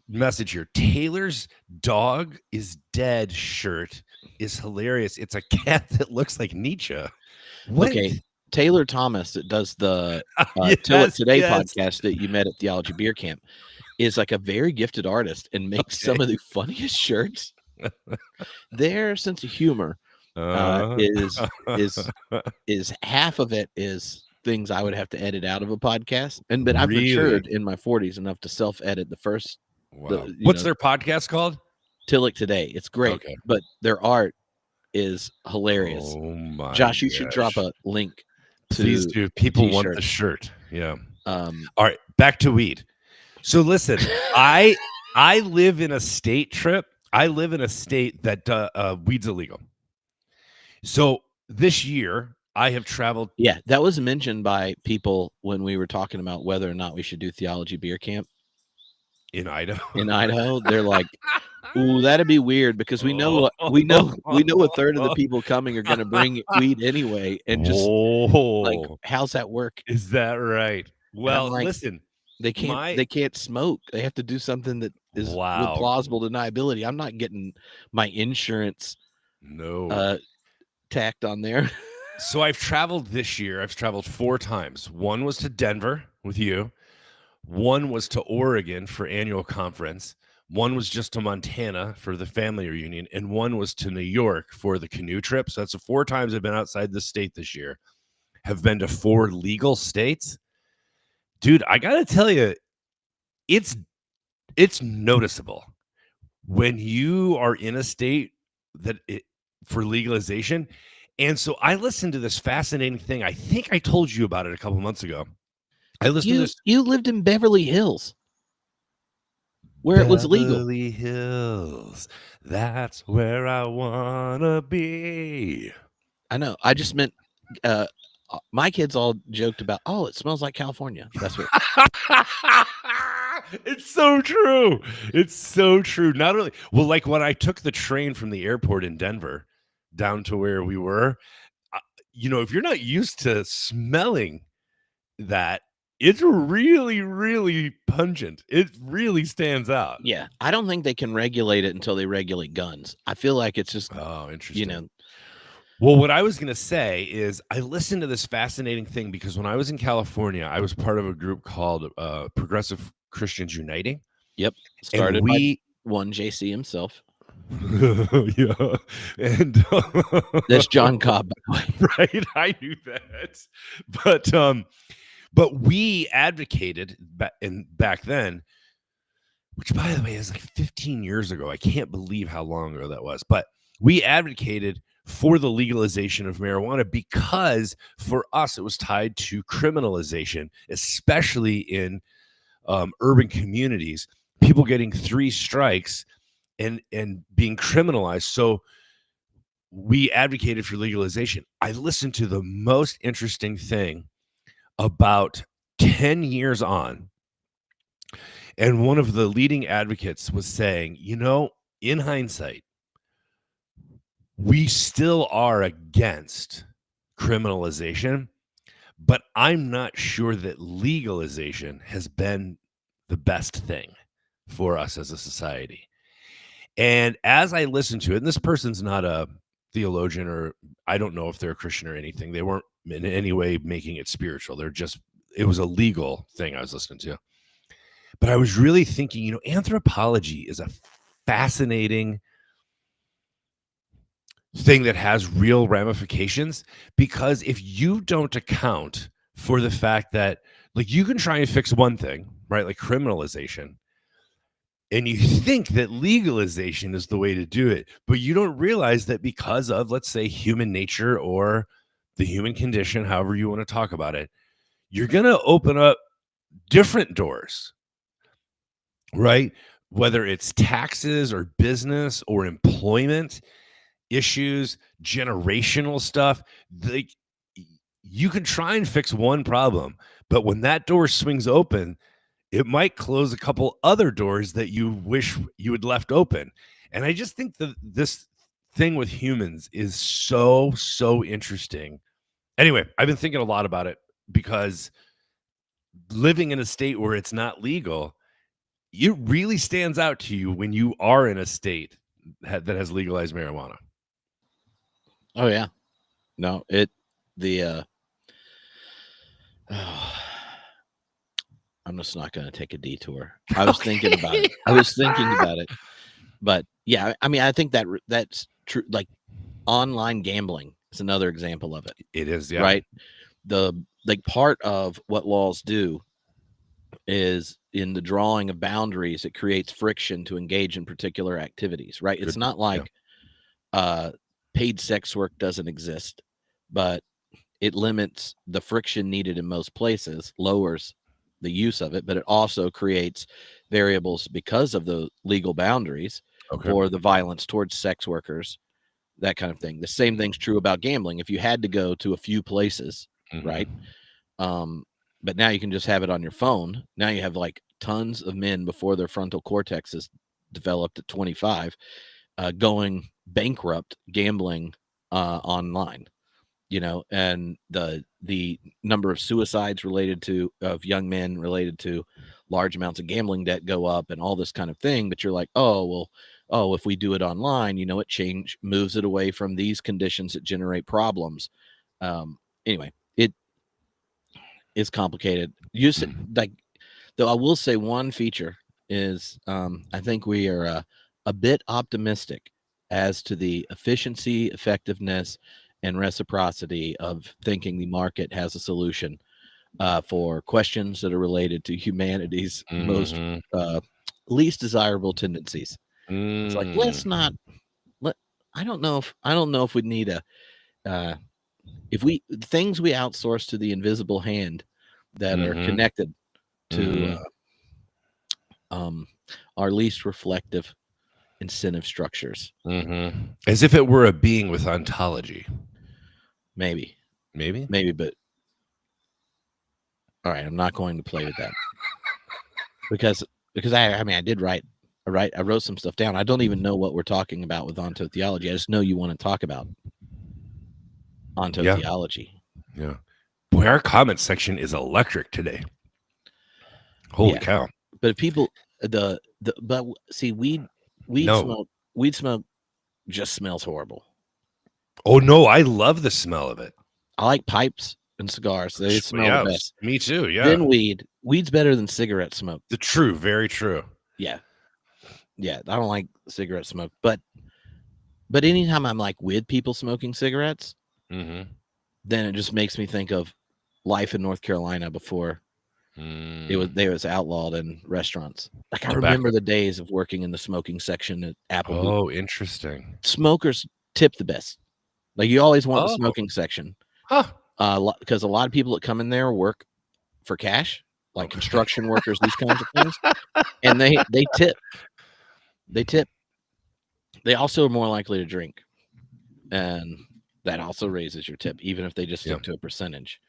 message here. Taylor's dog is dead shirt is hilarious. It's a cat that looks like Nietzsche. What? Okay. Taylor Thomas that does the Till It Today podcast that you met at Theology Beer Camp is like a very gifted artist and makes some of the funniest shirts. Their sense of humor is half of it is things I would have to edit out of a podcast. But I've matured in my 40s enough to self-edit the first. Wow. What's their podcast called? Till It Today. It's great, but their art is hilarious. Oh my Josh, you should drop a link. Please do. People want the shirt. Yeah. All right, back to weed. So listen, I live in a state Trip. I live in a state that weed's illegal. So this year I have traveled. Yeah, that was mentioned by people when we were talking about whether or not we should do Theology Beer Camp. In Idaho. In Idaho, they're like, ooh, that'd be weird because we know a third of the people coming are going to bring weed anyway, and just like, how's that work? Is that right? Well, like, listen, they can't smoke. They have to do something that is with plausible deniability. I'm not getting my insurance tacked on there. So I've traveled this year. I've traveled 4 times. One was to Denver with you. One was to Oregon for annual conference. One was just to Montana for the family reunion. And one was to New York for the canoe trip. So that's the 4 times I've been outside the state this year. Have been to 4 legal states. Dude, I got to tell you, it's noticeable when you are in a state that for legalization. And so I listened to this fascinating thing. I think I told you about it a couple months ago. I listened to this. You lived in Beverly Hills, where it was legal. Beverly Hills, that's where I wanna be. I know. I just meant my kids all joked about, oh, it smells like California. That's what. It's so true. It's so true. Not only, well, like when I took the train from the airport in Denver down to where we were, if you're not used to smelling that, it's really, really pungent. It really stands out. Yeah. I don't think they can regulate it until they regulate guns. I feel like it's just, interesting. Well, what I was going to say is I listened to this fascinating thing because when I was in California, I was part of a group called Progressive Christians Uniting. Yep. Started by one JC himself. Yeah. And that's John Cobb, by the way. Right. I knew that. But we advocated back then, which, by the way, is like 15 years ago. I can't believe how long ago that was. But we advocated for the legalization of marijuana because for us, it was tied to criminalization, especially in urban communities, people getting 3 strikes and being criminalized. So we advocated for legalization. I listened to the most interesting thing about 10 years on. And one of the leading advocates was saying, in hindsight, we still are against criminalization, but I'm not sure that legalization has been the best thing for us as a society. And as I listened to it, and this person's not a theologian, or I don't know if they're a Christian or anything. They weren't in any way making it spiritual. It was a legal thing I was listening to. But I was really thinking, anthropology is a fascinating thing that has real ramifications, because if you don't account for the fact that, like, you can try and fix one thing, right? Like criminalization. And you think that legalization is the way to do it, but you don't realize that because of, let's say, human nature or the human condition, however you want to talk about it, you're going to open up different doors, right? Whether it's taxes or business or employment issues, generational stuff, you can try and fix one problem, but when that door swings open, it might close a couple other doors that you wish you had left open. And I just think that this thing with humans is so, so interesting. Anyway, I've been thinking a lot about it because living in a state where it's not legal, it really stands out to you when you are in a state that has legalized marijuana. Oh, yeah. No, I'm just not going to take a detour. I was thinking about it. But yeah, I mean, I think that's true. Like online gambling is another example of it. It is, yeah. Right. Part of what laws do is in the drawing of boundaries, it creates friction to engage in particular activities, right? It's not like paid sex work doesn't exist, but it limits the friction needed in most places, lowers the use of it, but it also creates variables because of the legal boundaries for the violence towards sex workers, that kind of thing. The same thing's true about gambling. If you had to go to a few places, right? But now you can just have it on your phone. Now you have like tons of men before their frontal cortex is developed at 25 going bankrupt gambling online, and the number of suicides of young men related to large amounts of gambling debt go up and all this kind of thing. But you're like, if we do it online, it moves it away from these conditions that generate problems. Anyway, it is complicated. Though I will say one feature is I think we are a bit optimistic as to the efficiency, effectiveness, and reciprocity of thinking the market has a solution for questions that are related to humanity's most least desirable tendencies. It's like, let's not I don't know if we need things we outsource to the invisible hand that are connected to our least reflective incentive structures. As if it were a being with ontology. Maybe, but all right, I'm not going to play with that because I did write. I wrote some stuff down. I don't even know what we're talking about with onto-theology. I just know you want to talk about onto-theology. Yeah. Boy, our comment section is electric today. Holy cow. But if people but see, weed smoke just smells horrible. Oh no, I love the smell of it. I like pipes and cigars. They smell the best. Me too, yeah. Then weed's better than cigarette smoke. Very true. Yeah, I don't like cigarette smoke, but anytime I'm like with people smoking cigarettes, then it just makes me think of life in North Carolina before they was outlawed in restaurants. Like I remember the days of working in the smoking section at Applebee's. Oh, interesting. Smokers tip the best. Like you always want the smoking section, because a lot of people that come in there work for cash, like construction workers, these kinds of things, and they tip. They tip. They also are more likely to drink, and that also raises your tip, even if they just stick to a percentage.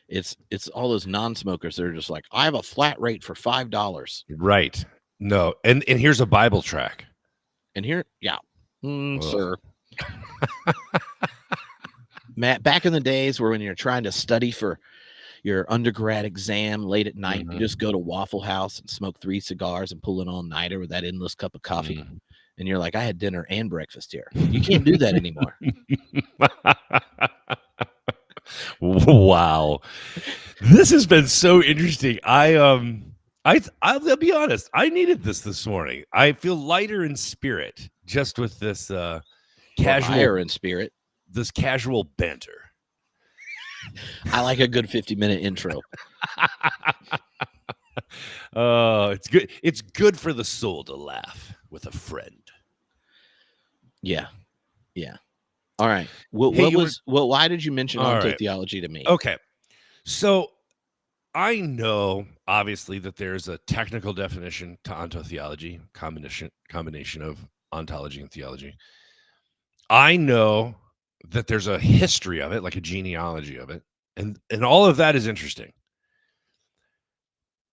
It's all those non-smokers that are just like, I have a flat rate for $5. Right. No, and here's a Bible track. And here, sir. Matt, back in the days where when you're trying to study for your undergrad exam late at night, you just go to Waffle House and smoke 3 cigars and pull an all-nighter with that endless cup of coffee. And you're like, I had dinner and breakfast here. You can't do that anymore. Wow. This has been so interesting. I'll be honest. I needed this morning. I feel lighter in spirit just with this higher in spirit. This casual banter. I like a good 50-minute intro. Oh, it's good. It's good for the soul to laugh with a friend. Yeah. All right. Why did you mention onto-theology to me? Okay. So I know, obviously, that there's a technical definition to onto-theology, combination of ontology and theology. I know that there's a history of it, like a genealogy of it, and all of that is interesting.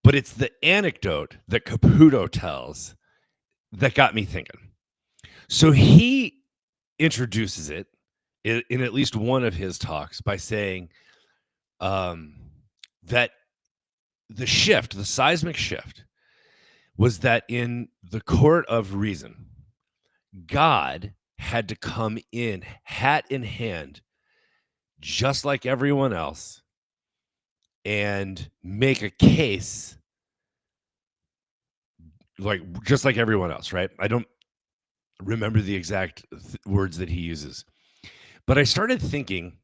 But it's the anecdote that Caputo tells that got me thinking. So he introduces it in at least one of his talks by saying that the seismic shift, was that in the court of reason, God had to come in hat in hand, just like everyone else, and make a case just like everyone else, right? I don't remember the exact words that he uses, but I started thinking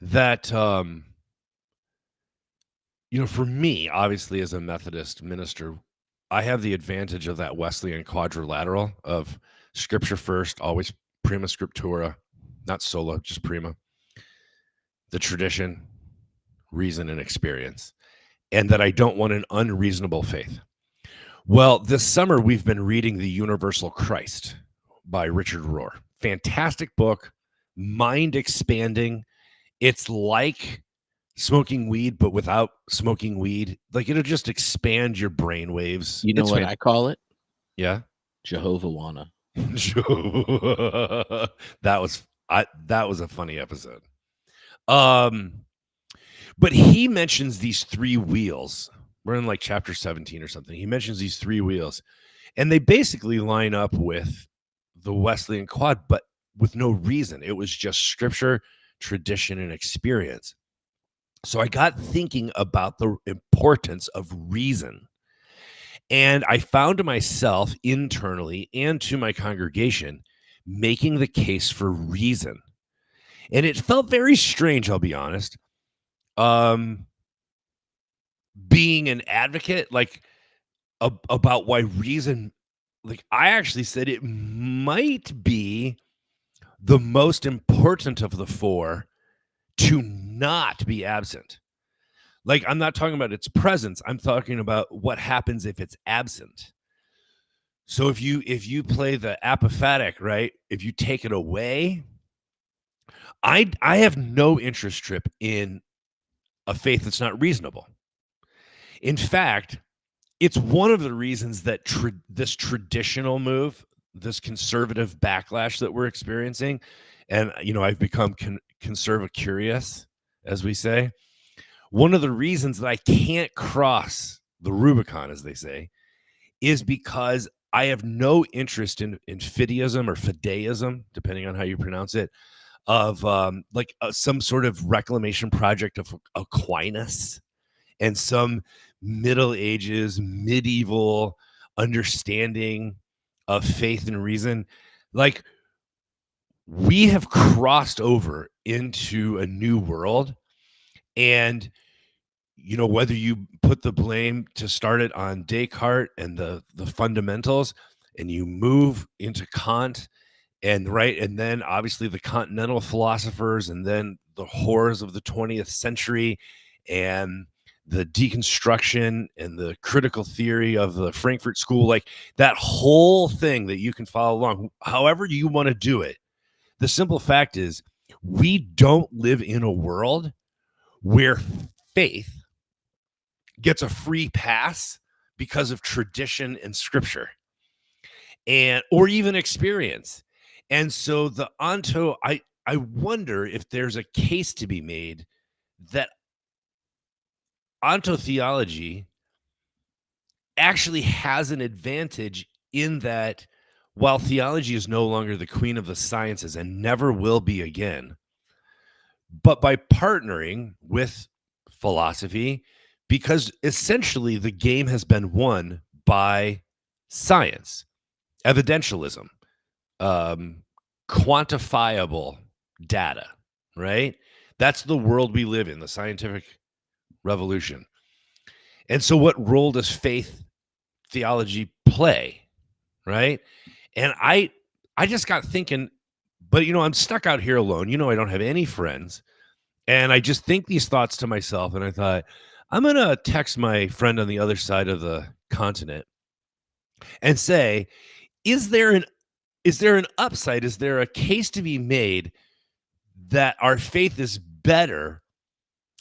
that, for me, obviously, as a Methodist minister, I have the advantage of that Wesleyan quadrilateral of Scripture first, always prima scriptura, not sola, just prima. The tradition, reason, and experience. And that I don't want an unreasonable faith. Well, this summer, we've been reading The Universal Christ by Richard Rohr. Fantastic book, mind-expanding. It's like smoking weed, but without smoking weed. Like it'll just expand your brain waves. You know what I call it? Yeah. Jehovah Wanna. that was a funny episode. But he mentions these three wheels. We're in like chapter 17 or something. He mentions these three wheels, and they basically line up with the Wesleyan quad, but with no reason. It was just scripture, tradition, and experience. So I got thinking about the importance of reason. And I found myself internally and to my congregation making the case for reason. And it felt very strange, I'll be honest. Being an advocate, like about why reason, like I actually said it might be the most important of the four to not be absent. Like I'm not talking about its presence. I'm talking about what happens if it's absent. So if you play the apophatic, right? If you take it away, I have no interest, Trip, in a faith that's not reasonable. In fact, it's one of the reasons that this traditional move, this conservative backlash that we're experiencing, and I've become conservative curious, as we say. One of the reasons that I can't cross the Rubicon, as they say, is because I have no interest in fideism or fideism, depending on how you pronounce it, of some sort of reclamation project of Aquinas and some Middle Ages, medieval understanding of faith and reason. Like we have crossed over into a new world, and whether you put the blame to start it on Descartes and the fundamentals, and you move into Kant and then obviously the continental philosophers, and then the horrors of the 20th century and the deconstruction and the critical theory of the Frankfurt School, like that whole thing that you can follow along, however you want to do it. The simple fact is we don't live in a world where faith gets a free pass because of tradition and scripture or even experience. And so I wonder if there's a case to be made that onto-theology actually has an advantage in that while theology is no longer the queen of the sciences and never will be again, but by partnering with philosophy, because essentially the game has been won by science, evidentialism, quantifiable data, right? That's the world we live in, the scientific revolution. And so what role does faith theology play, right? And I just got thinking, but I'm stuck out here alone. I don't have any friends. And I just think these thoughts to myself, and I thought, I'm going to text my friend on the other side of the continent and say, is there an upside? Is there a case to be made that our faith is better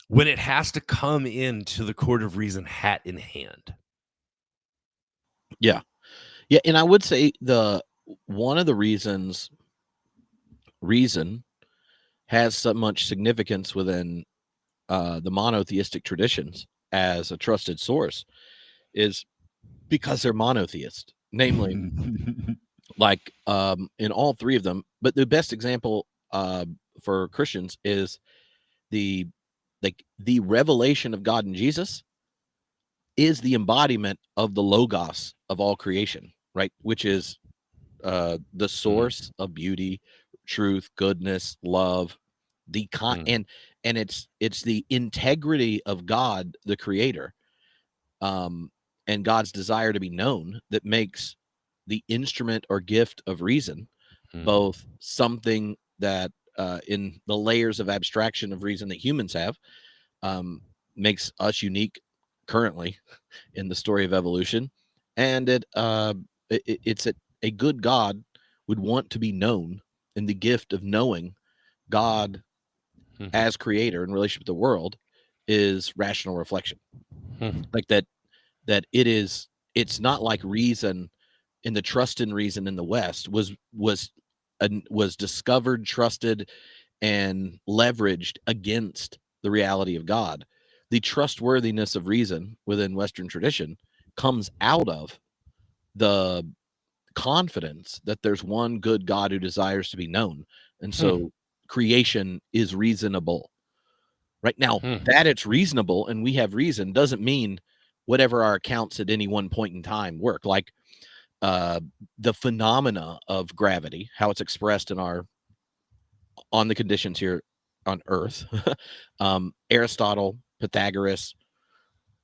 when it has to come into the court of reason hat in hand? Yeah. Yeah. And I would say one of the reasons reason has so much significance within the monotheistic traditions as a trusted source is because they're monotheist, namely like in all three of them. But the best example for Christians is the revelation of God in Jesus is the embodiment of the logos of all creation, right? Which is the source of beauty, truth, goodness, love, and it's the integrity of God, the creator, and God's desire to be known that makes the instrument or gift of reason both something that in the layers of abstraction of reason that humans have makes us unique currently in the story of evolution, and it's a good God would want to be known in the gift of knowing God as creator in relationship to the world is rational reflection. Hmm. Like that it's not like reason in the trust in reason in the West was discovered, trusted, and leveraged against the reality of God. The trustworthiness of reason within Western tradition comes out of the confidence that there's one good God who desires to be known. And so creation is reasonable. Right now, that it's reasonable and we have reason doesn't mean whatever our accounts at any one point in time work. Like the phenomena of gravity, how it's expressed in on the conditions here on Earth. Aristotle, Pythagoras,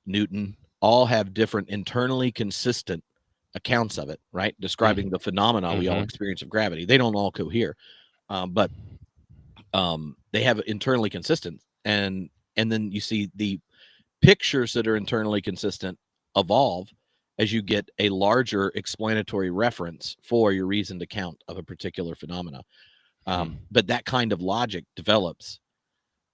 Newton all have different internally consistent accounts of it, right? Describing the phenomena we all experience of gravity. They don't all cohere, but they have internally consistent, and then you see the pictures that are internally consistent evolve as you get a larger explanatory reference for your reasoned account of a particular phenomena. But that kind of logic develops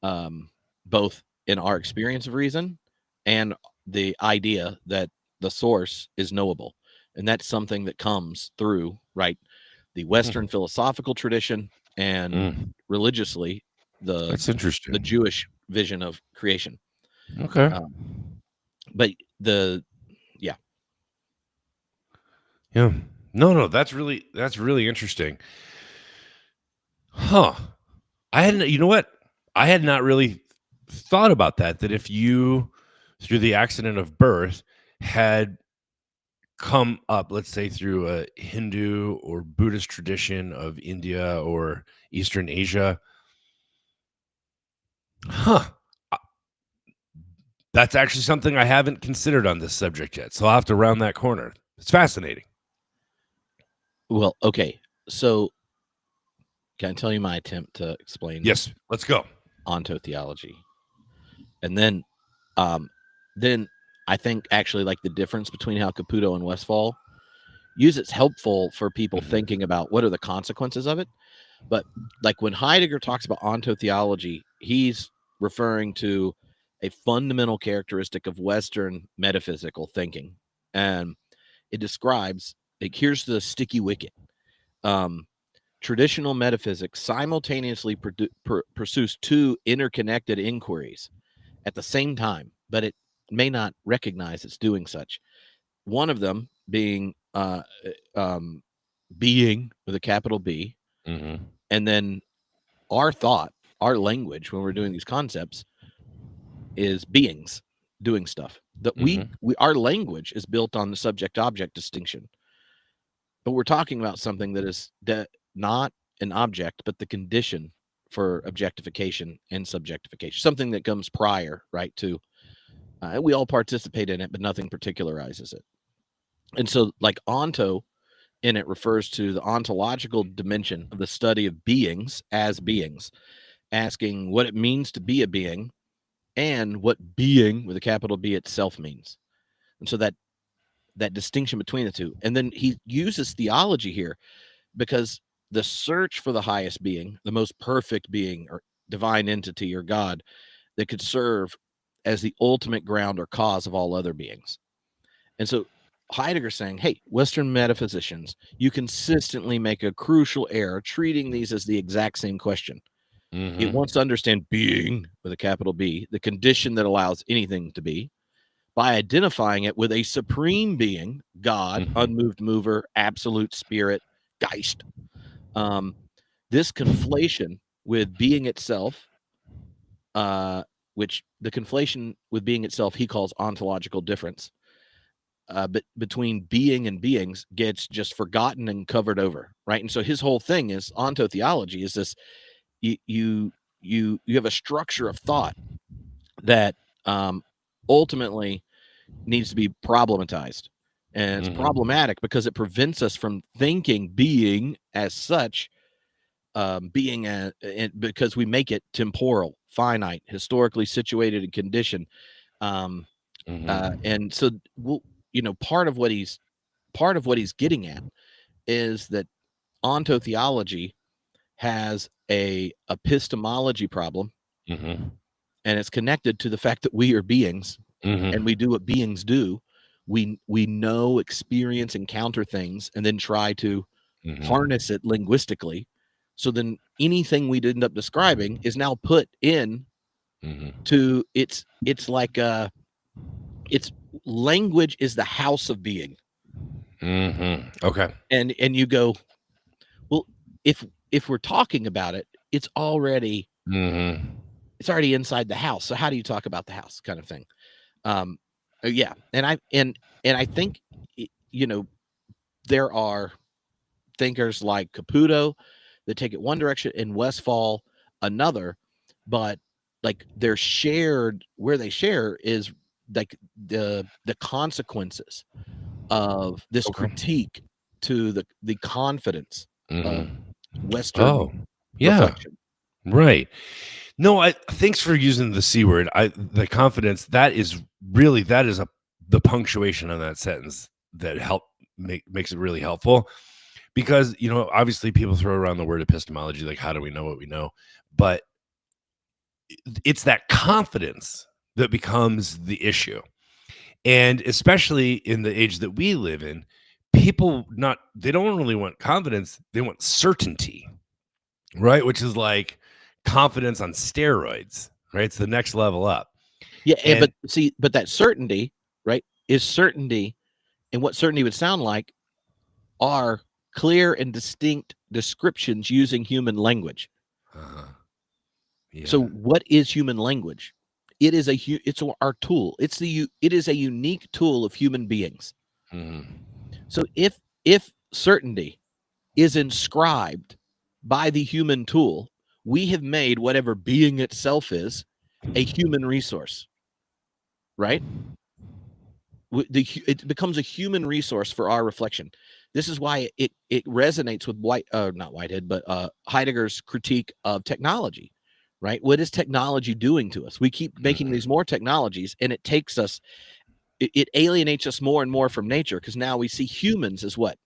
both in our experience of reason and the idea that the source is knowable. And that's something that comes through, right, the Western philosophical tradition and religiously That's interesting. the Jewish vision of creation. Okay. But yeah. No, that's really interesting. Huh. I hadn't, you know what? I had not really thought about that if you, through the accident of birth, had come up, let's say through a Hindu or Buddhist tradition of India or Eastern Asia. Huh. That's actually something I haven't considered on this subject yet. So I'll have to round that corner. It's fascinating. Well, okay. So can I tell you my attempt to explain? Yes, let's go. Onto-theology. And then I think actually like the difference between how Caputo and Westphal use it's helpful for people thinking about what are the consequences of it. But like when Heidegger talks about onto-theology, he's referring to a fundamental characteristic of Western metaphysical thinking. And it describes, like, here's the sticky wicket. Traditional metaphysics simultaneously pursues two interconnected inquiries at the same time, but it may not recognize it's doing such. One of them being being with a capital B, and then our thought, our language when we're doing these concepts is beings doing stuff. That we our language is built on the subject-object distinction, but we're talking about something that is not an object, but the condition for objectification and subjectification, something that comes prior, right, to we all participate in it, but nothing particularizes it. And so, like, onto in it refers to the ontological dimension of the study of beings as beings, asking what it means to be a being and what being with a capital B itself means. And so that distinction between the two. And then he uses theology here because the search for the highest being, the most perfect being or divine entity or God that could serve as the ultimate ground or cause of all other beings. And so Heidegger's saying, hey, Western metaphysicians, you consistently make a crucial error treating these as the exact same question. It wants to understand being with a capital B, the condition that allows anything to be, by identifying it with a supreme being, God, unmoved mover, absolute spirit, Geist. This conflation with being itself, which the conflation with being itself he calls ontological difference, but between being and beings gets just forgotten and covered over, right? And so his whole thing is onto-theology is this: you have a structure of thought that ultimately needs to be problematized, and it's problematic because it prevents us from thinking being as such, because we make it temporal, finite, historically situated and conditioned, and so part of what he's getting at is that onto-theology has a epistemology problem and it's connected to the fact that we are beings, and we do what beings do. We know, experience, encounter things, and then try to harness it linguistically. So then anything we'd end up describing is now put in to it's like it's language is the house of being. Okay. And you go, well, if we're talking about it, it's already it's already inside the house. So how do you talk about the house, kind of thing? Yeah. And I think, you know, there are thinkers like Caputo that take it one direction and Westphal another, but like they're shared, where they share is like the consequences of this critique to the confidence of Western reflection. Right. No, thanks for using the C word. The confidence, that is the punctuation on that sentence that makes it really helpful, because, you know, obviously people throw around the word epistemology, like, how do we know what we know? But it's that confidence that becomes the issue. And especially in the age that we live in, people they don't really want confidence, they want certainty, right? Which is like confidence on steroids, right? It's the next level up. Yeah, but that certainty, right, is certainty, and what certainty would sound like are clear and distinct descriptions using human language. Yeah. So what is human language? It is it's our tool. It is a unique tool of human beings. So if certainty is inscribed by the human tool, we have made whatever being itself is a human resource, right? It becomes a human resource for our reflection. This is why it resonates with not Whitehead, but Heidegger's critique of technology, right? What is technology doing to us? We keep making these more technologies, and it takes us, it alienates us more and more from nature, because now we see humans as what?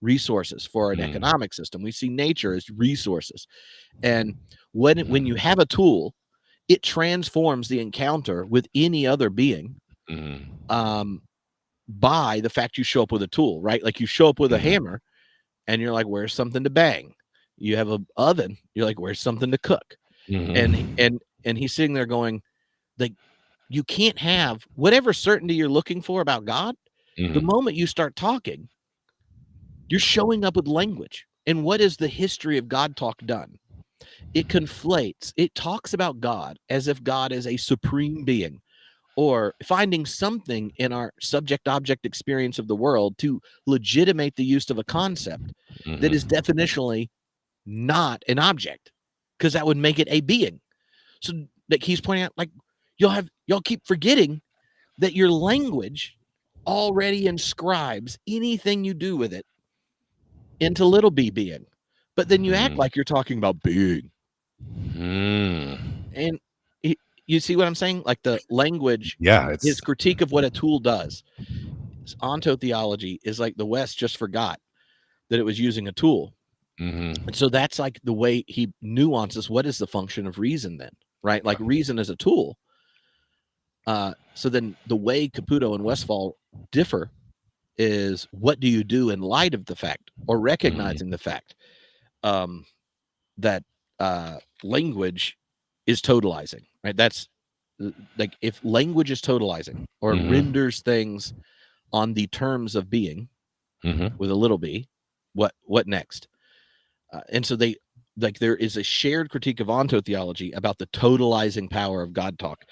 Resources for an economic system. We see nature as resources. And when you have a tool, it transforms the encounter with any other being by the fact you show up with a tool, right? Like you show up with a hammer and you're like, where's something to bang? You have an oven, you're like, where's something to cook? And he's sitting there going, like, you can't have whatever certainty you're looking for about God. The moment you start talking, you're showing up with language. And what is the history of God talk done? It conflates, it talks about God as if God is a supreme being, or finding something in our subject-object experience of the world to legitimate the use of a concept that is definitionally not an object, because that would make it a being. So like he's pointing out, like, y'all keep forgetting that your language already inscribes anything you do with it into little b being, but then you act like you're talking about being. And you see what I'm saying? Like the language, his critique of what a tool does. Onto-theology is like the West just forgot that it was using a tool. And so that's like the way he nuances what is the function of reason then, right? Like reason is a tool. So then the way Caputo and Westphal differ is, what do you do in light of the fact, or recognizing the fact that language is totalizing, right? That's like, if language is totalizing or renders things on the terms of being with a little b, what next? And so they, like, there is a shared critique of onto-theology about the totalizing power of God talk.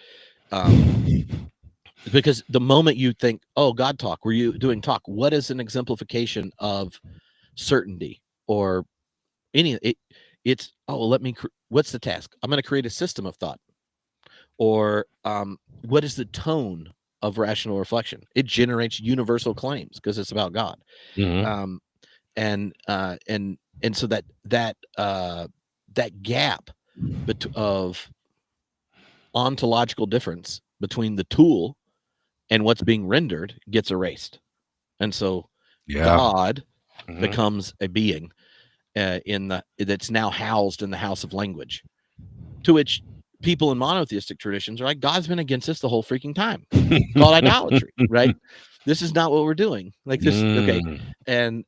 Because the moment you think, oh, God talk, were you doing talk? What is an exemplification of certainty or any? It's what's the task? I'm going to create a system of thought. Or what is the tone of rational reflection? It generates universal claims because it's about God. And so that gap of ontological difference between the tool and what's being rendered gets erased. And so God becomes a being that's now housed in the house of language, to which people in monotheistic traditions are like, God's been against us the whole freaking time. It's called idolatry, right? This is not what we're doing. Like this, okay. And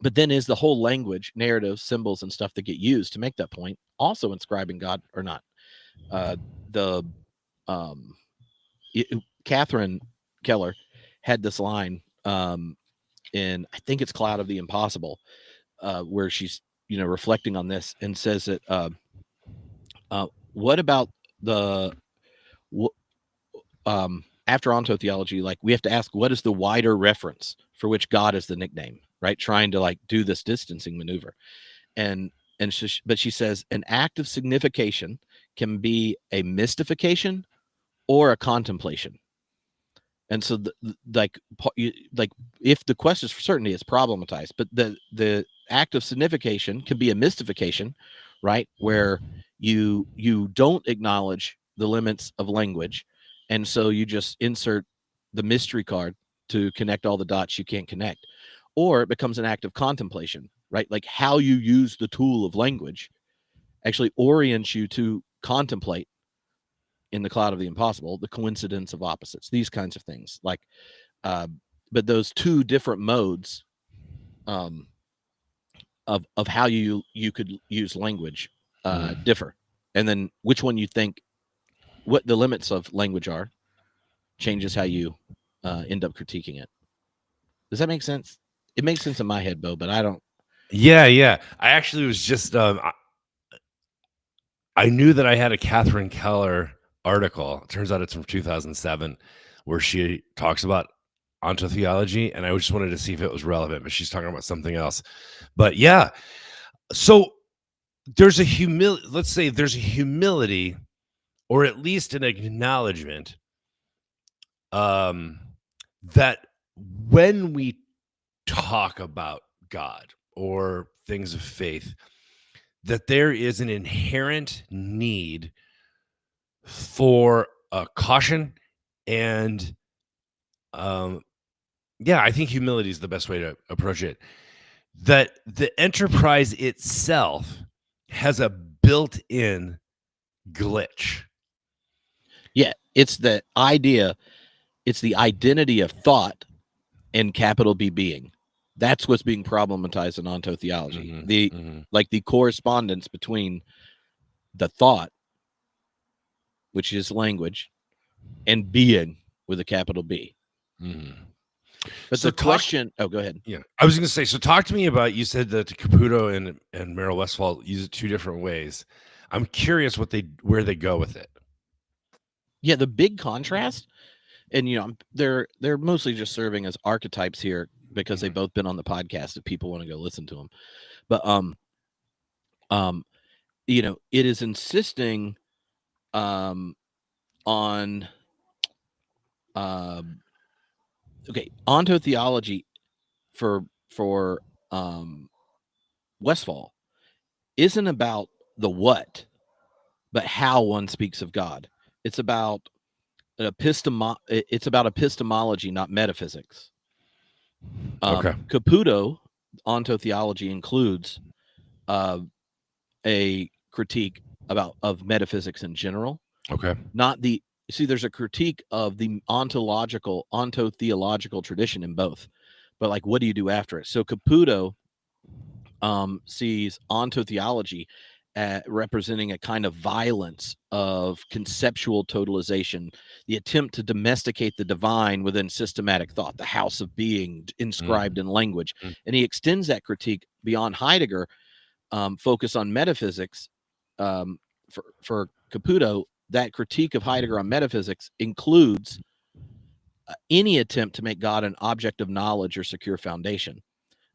but then is the whole language, narratives, symbols, and stuff that get used to make that point also inscribing God or not? Catherine Keller had this line in, I think it's Cloud of the Impossible, where she's reflecting on this and says that what about the after onto-theology, like we have to ask, what is the wider reference for which God is the nickname, right? Trying to like do this distancing maneuver. But she says an act of signification can be a mystification or a contemplation. And so like if the quest is for certainty, it's problematized, but the act of signification can be a mystification, right? Where you don't acknowledge the limits of language. And so you just insert the mystery card to connect all the dots you can't connect. Or it becomes an act of contemplation, right? Like how you use the tool of language actually orients you to contemplate in the Cloud of the Impossible, the coincidence of opposites, these kinds of things. Like, but those two different modes of how you could use language differ. And then which one you think, what the limits of language are, changes how you end up critiquing it. Does that make sense? It makes sense in my head, Bo, but I don't. Yeah. I actually was just, I knew that I had a Catherine Keller article. It turns out it's from 2007, where she talks about onto-theology, and I just wanted to see if it was relevant, but she's talking about something else. But yeah, so there's let's say there's a humility, or at least an acknowledgement, that when we talk about God or things of faith, that there is an inherent need for caution and I think humility is the best way to approach it. That the enterprise itself has a built-in glitch. Yeah, it's the idea, it's the identity of thought and capital B being. That's what's being problematized in onto-theology. Like the correspondence between the thought, which is language, and being with a capital B. But so the question, go ahead. Yeah, I was going to say, so talk to me about, you said that Caputo and Merrill Westphal use it two different ways. I'm curious where they go with it. Yeah, the big contrast, and they're mostly just serving as archetypes here because they've both been on the podcast if people want to go listen to them. But it is insisting on onto-theology for Westphal isn't about the what, but how one speaks of God. It's about epistemology, not metaphysics. Caputo, onto-theology includes a critique of metaphysics in general. There's a critique of the onto-theological tradition in both, but like, what do you do after it? So Caputo sees onto-theology representing a kind of violence of conceptual totalization, the attempt to domesticate the divine within systematic thought, the house of being inscribed in language. And he extends that critique beyond Heidegger, focus on metaphysics. For Caputo, that critique of Heidegger on metaphysics includes any attempt to make God an object of knowledge or secure foundation.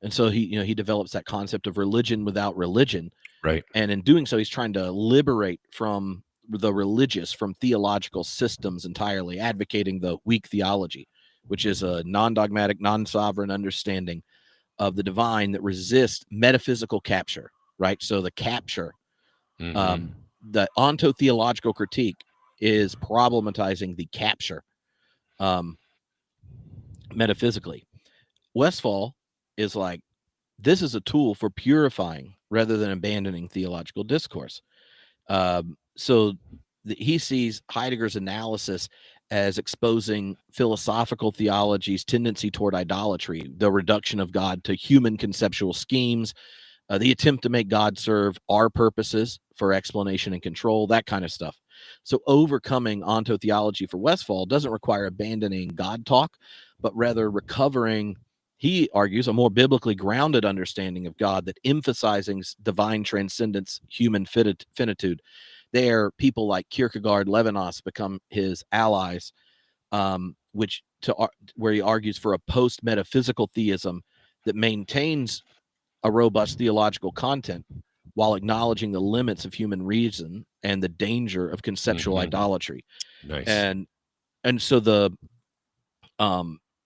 And so he develops that concept of religion without religion. Right. And in doing so, he's trying to liberate from the religious, from theological systems entirely, advocating the weak theology, which is a non-dogmatic, non-sovereign understanding of the divine that resists metaphysical capture, right? So the capture, the onto-theological critique is problematizing the capture metaphysically. Westphal is like, this is a tool for purifying rather than abandoning theological discourse. So he sees Heidegger's analysis as exposing philosophical theology's tendency toward idolatry, the reduction of God to human conceptual schemes, the attempt to make God serve our purposes for explanation and control, that kind of stuff. So overcoming onto-theology for Westphal doesn't require abandoning God talk, but rather recovering, he argues, a more biblically grounded understanding of God that emphasizes divine transcendence, human finitude. There, people like Kierkegaard, Levinas become his allies, where he argues for a post-metaphysical theism that maintains a robust theological content while acknowledging the limits of human reason and the danger of conceptual idolatry. Nice. And so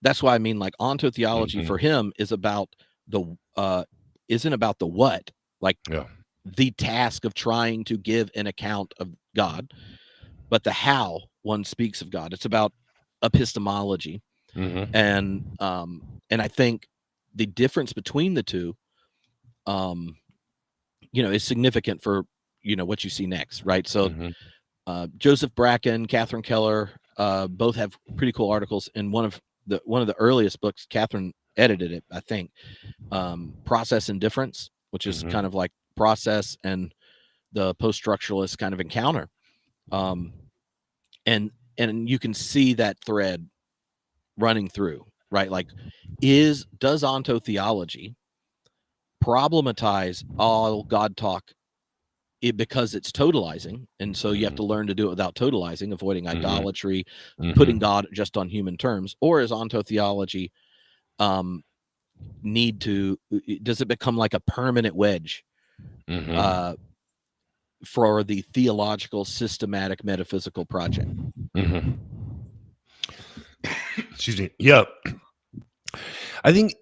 that's why I mean, like, onto-theology for him is about isn't about the what, like the task of trying to give an account of God, but the how one speaks of God. It's about epistemology. And I think the difference between the two is significant for what you see next, right? So Joseph Bracken, Catherine Keller, both have pretty cool articles. In one of the earliest books, Catherine edited it, I think, Process and Difference, which is kind of like process and the post-structuralist kind of encounter. And you can see that thread running through, right? Like, does onto-theology problematize all God talk because it's totalizing, and so you have to learn to do it without totalizing, avoiding idolatry, putting God just on human terms? Or is onto-theology does it become like a permanent wedge for the theological, systematic, metaphysical project? Excuse me. Yeah. I think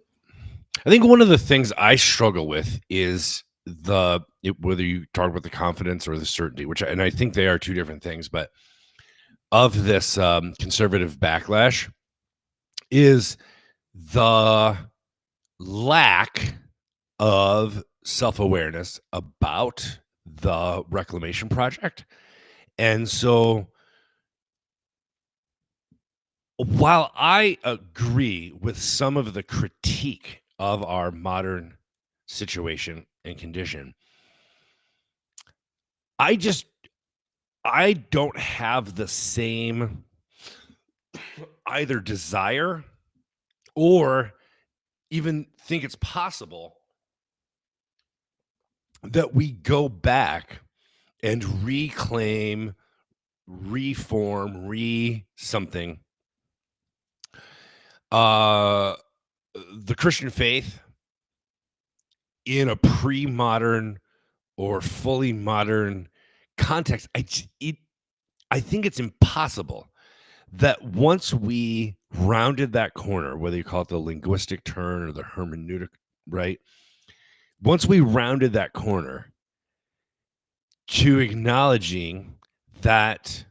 one of the things I struggle with is whether you talk about the confidence or the certainty, and I think they are two different things, but of this conservative backlash is the lack of self-awareness about the Reclamation Project. And so while I agree with some of the critique of our modern situation and condition, I don't have the same either desire or even think it's possible that we go back and reclaim, reform, something the Christian faith in a pre-modern or fully modern context. I think it's impossible that once we rounded that corner, whether you call it the linguistic turn or the hermeneutic, right? Once we rounded that corner to acknowledging that,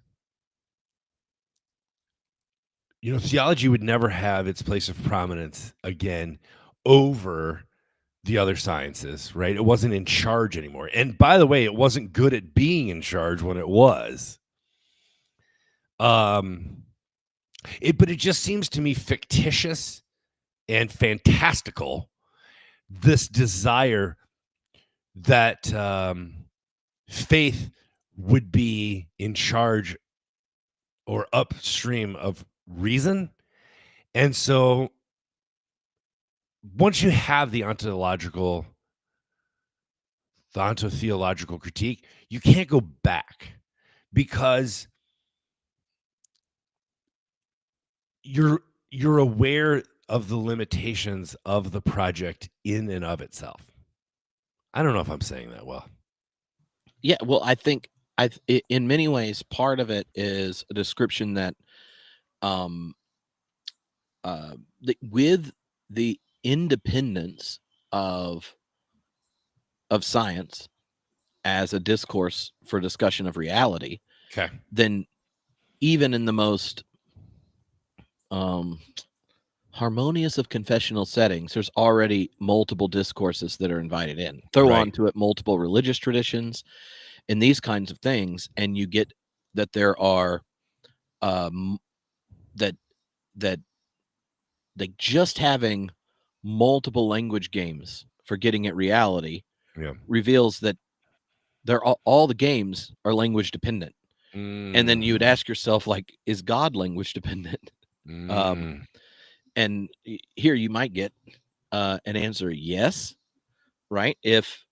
theology would never have its place of prominence again over the other sciences, right? It wasn't in charge anymore. And by the way, it wasn't good at being in charge when it was. But it just seems to me fictitious and fantastical, this desire that faith would be in charge or upstream of reason. And so once you have the onto-theological critique, you can't go back because you're aware of the limitations of the project in and of itself. I don't know if I'm saying that well. Yeah, well, I think in many ways, part of it is a description that with the independence of science as a discourse for discussion of reality, then even in the most harmonious of confessional settings, there's already multiple discourses that are invited in. Throw onto it multiple religious traditions, and these kinds of things, and you get that there are that like just having multiple language games for getting at reality reveals that all the games are language dependent. And then you would ask yourself, like, is God language dependent? And here you might get an answer, yes, right? If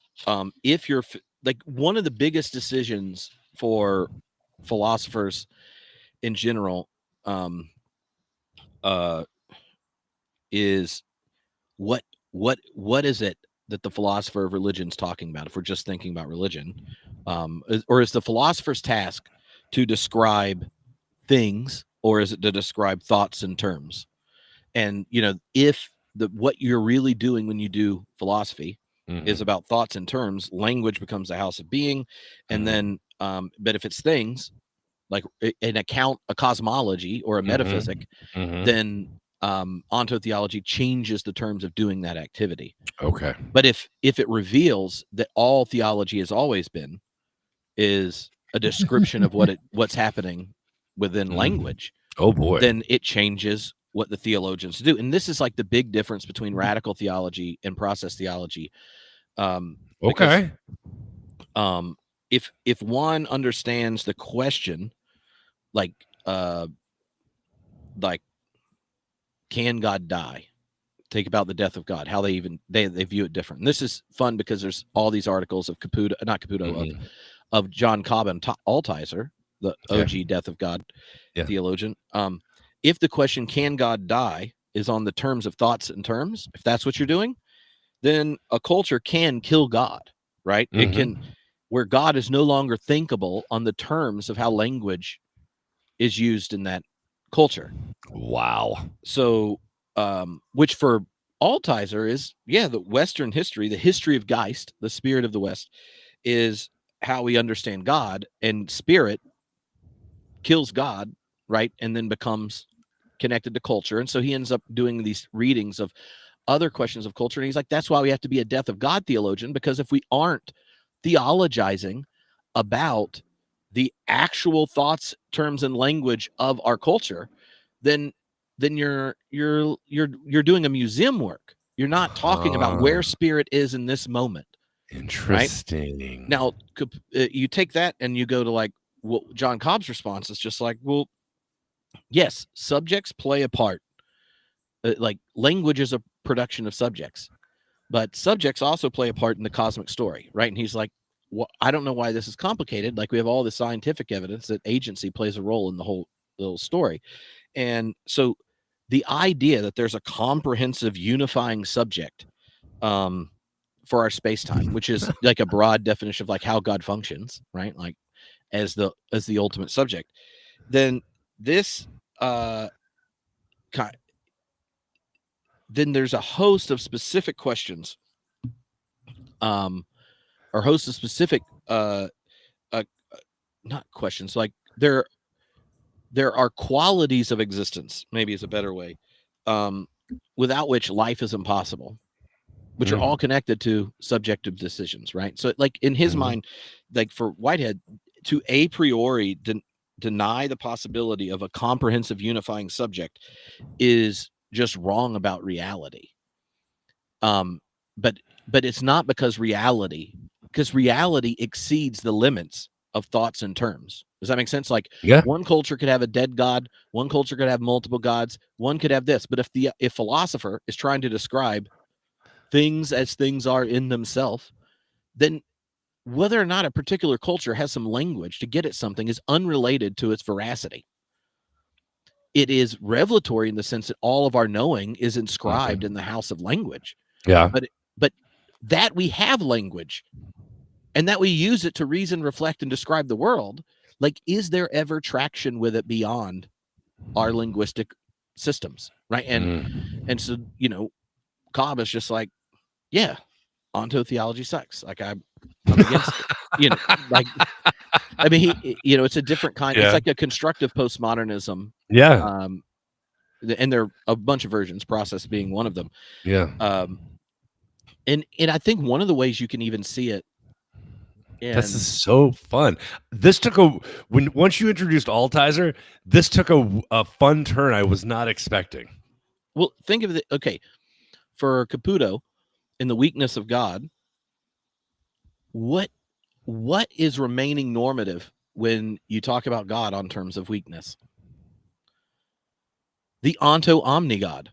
you're like, one of the biggest decisions for philosophers in general is what is it that the philosopher of religion's talking about, if we're just thinking about religion, or is the philosopher's task to describe things, or is it to describe thoughts and terms? And if what you're really doing when you do philosophy is about thoughts and terms, language becomes the house of being. And then but if it's things like an account, a cosmology, or a metaphysic, then onto-theology changes the terms of doing that activity. Okay. But if it reveals that all theology has always been is a description of what's happening within language, oh boy, then it changes what the theologians do. And this is like the big difference between radical theology and process theology. Because, if one understands the question, like can God die? Think about the death of God, how they view it different. And this is fun because there's all these articles of of John Cobb and Altizer, the OG death of God theologian. If the question, can God die, is on the terms of thoughts and terms, if that's what you're doing, then a culture can kill God, right? It can, where God is no longer thinkable on the terms of how language is used in that culture. Wow. So, which for Altizer is, the Western history, the history of Geist, the spirit of the West, is how we understand God, and spirit kills God, right? And then becomes connected to culture. And so he ends up doing these readings of other questions of culture. And he's like, that's why we have to be a death of God theologian, because if we aren't theologizing about the actual thoughts, terms, and language of our culture, then you're doing a museum work. You're not talking about where spirit is in this moment. Interesting. Right? Now, you take that and you go to like, well, John Cobb's response is just like, well, yes, subjects play a part. Like, language is a production of subjects, but subjects also play a part in the cosmic story, right? And he's like, well, I don't know why this is complicated. Like, we have all the scientific evidence that agency plays a role in the whole little story. And so the idea that there's a comprehensive unifying subject for our space-time, which is like a broad definition of like how God functions, right? Like as the ultimate subject, then this then there's a host of specific questions, or host of specific not questions, like there are qualities of existence, maybe is a better way, without which life is impossible, which are all connected to subjective decisions, right? So like in his mind, like for Whitehead, to a priori deny the possibility of a comprehensive unifying subject is just wrong about reality. But it's not because reality exceeds the limits of thoughts and terms. Does that make sense? Like, one culture could have a dead God, one culture could have multiple gods, one could have this. But if philosopher is trying to describe things as things are in themselves, then whether or not a particular culture has some language to get at something is unrelated to its veracity. It is revelatory in the sense that all of our knowing is inscribed in the house of language. But that we have language and that we use it to reason, reflect, and describe the world, like, is there ever traction with it beyond our linguistic systems, right? And so, Cobb is just like, yeah, onto-theology sucks. Like, I'm against it. Like, I mean, it's a different kind. It's like a constructive postmodernism. And there are a bunch of versions, process being one of them. And I think one of the ways you can even see it This And is so fun. This took once you introduced Altizer, this took a fun turn I was not expecting. well, think of it. Okay, for Caputo, in the weakness of God, what is remaining normative when you talk about God on terms of weakness? The onto-omni-God.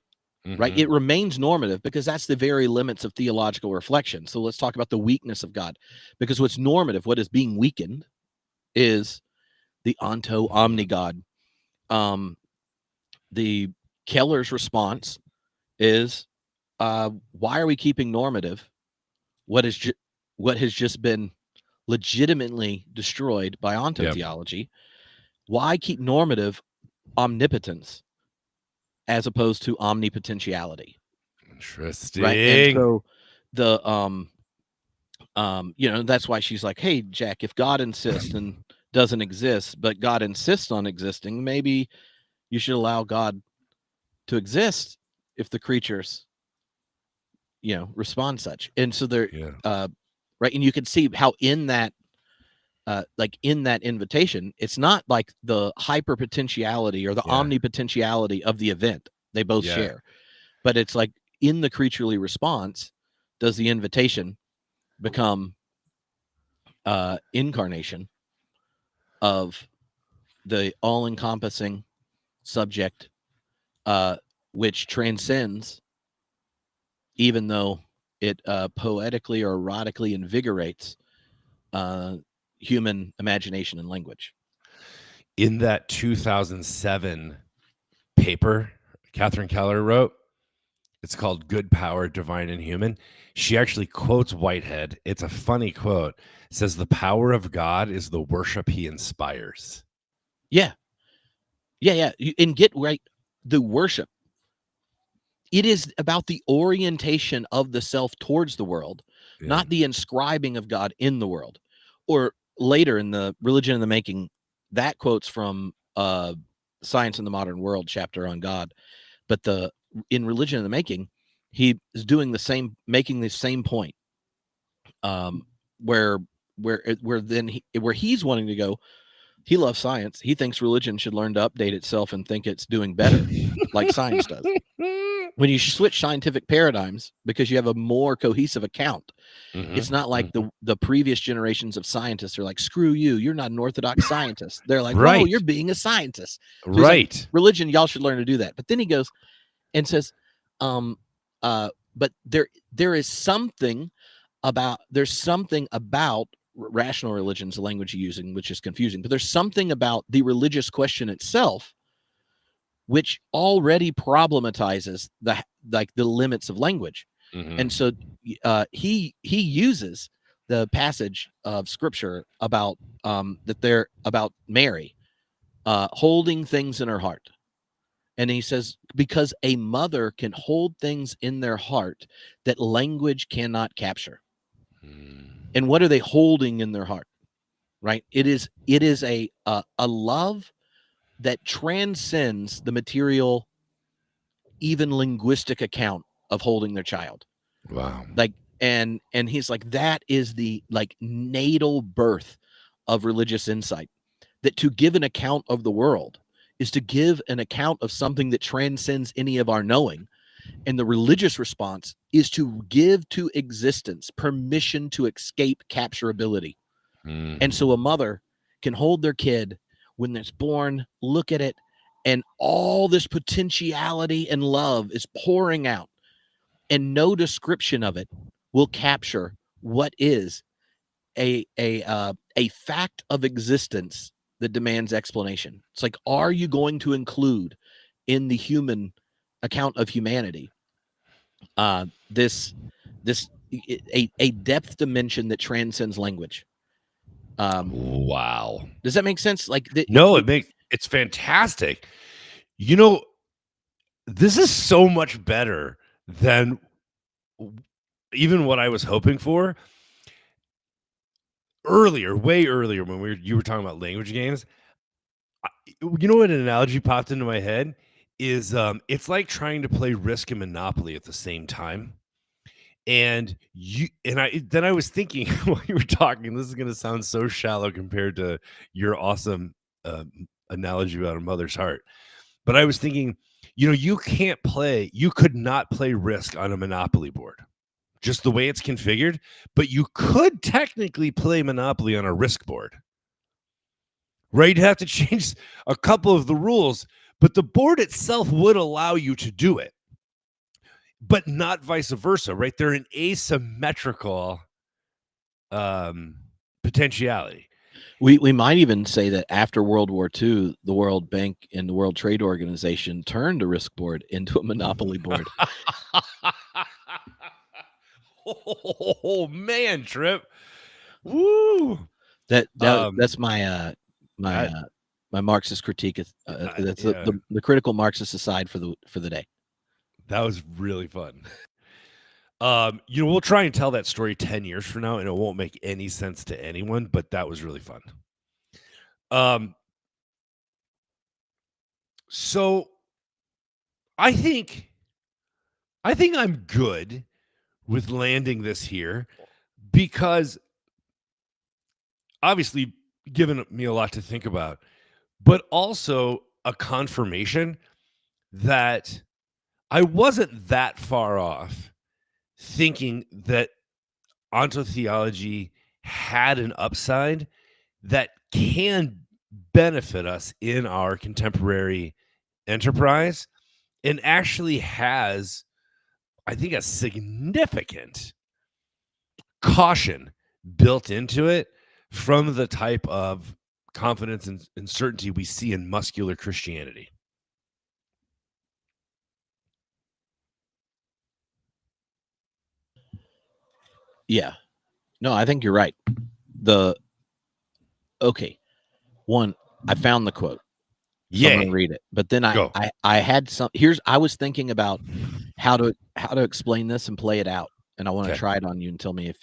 Right? It remains normative because that's the very limits of theological reflection. So let's talk about the weakness of God, because what's normative, what is being weakened, is the onto-omni-God. The Keller's response is, why are we keeping normative what has just been legitimately destroyed by onto-theology? Why keep normative omnipotence as opposed to omnipotentiality? Interesting. Right? And so the that's why she's like, hey, Jack, if God insists and doesn't exist, but God insists on existing, maybe you should allow God to exist if the creatures, respond such. And so they're, right. And you can see how in that, in that invitation, it's not like the hyperpotentiality or the omnipotentiality of the event they both share, but it's like in the creaturely response, does the invitation become incarnation of the all-encompassing subject, which transcends, even though it poetically or erotically invigorates human imagination and language. In that 2007 paper Catherine Keller wrote, it's called Good Power, Divine and Human. She actually quotes Whitehead. It's a funny quote. It says, the power of God is the worship he inspires. Yeah. And get right, the worship. It is about the orientation of the self towards the world, not the inscribing of God in the world. Or later in the Religion in the Making, that quotes from Science in the Modern World chapter on God. But in Religion in the Making, he is doing making the same point, where he's wanting to go. He loves science. He thinks religion should learn to update itself and think it's doing better, like science does. When you switch scientific paradigms because you have a more cohesive account, it's not like the previous generations of scientists are like, screw you, you're not an orthodox scientist. They're like, no, you're being a scientist. So he's like, religion, y'all should learn to do that. But then he goes and says, but there is something about rational religions, the language you're using, which is confusing, but there's something about the religious question itself which already problematizes the limits of language. And so he uses the passage of scripture about about Mary holding things in her heart. And he says, because a mother can hold things in their heart that language cannot capture. And what are they holding in their heart? Right? It is a love that transcends the material, even linguistic account of holding their child. Wow. And he's like, that is the natal birth of religious insight, that to give an account of the world is to give an account of something that transcends any of our knowing. And the religious response is to give to existence permission to escape capturability. And so a mother can hold their kid when it's born, look at it, and all this potentiality and love is pouring out, and no description of it will capture what is a fact of existence that demands explanation. It's like, are you going to include in the human account of humanity this a depth dimension that transcends language? Wow. Does that make sense? It's fantastic. This is so much better than even what I was hoping for. Way earlier, when you were talking about language games, what an analogy popped into my head is it's like trying to play Risk and Monopoly at the same time. And I was thinking while you were talking, this is going to sound so shallow compared to your awesome analogy about a mother's heart. But I was thinking, you could not play Risk on a Monopoly board, just the way it's configured, but you could technically play Monopoly on a Risk board. Right? You'd have to change a couple of the rules, but the board itself would allow you to do it. But not vice versa, right? They're an asymmetrical potentiality. We might even say that after World War II, the World Bank and the World Trade Organization turned a Risk board into a monopoly board. Oh man, Trip! Woo! That's my Marxist critique. That's the critical Marxist aside for the day. That was really fun. We'll try and tell that story 10 years from now, and it won't make any sense to anyone, but that was really fun. So I think I'm good with landing this here, because obviously given me a lot to think about, but also a confirmation that I wasn't that far off thinking that onto-theology had an upside that can benefit us in our contemporary enterprise, and actually has, I think, a significant caution built into it from the type of confidence and certainty we see in muscular Christianity. Yeah. No, I think you're right. Okay. One, I found the quote. So I'm going to read it. But then I had some I was thinking about how to explain this and play it out. And I want to try it on you and tell me if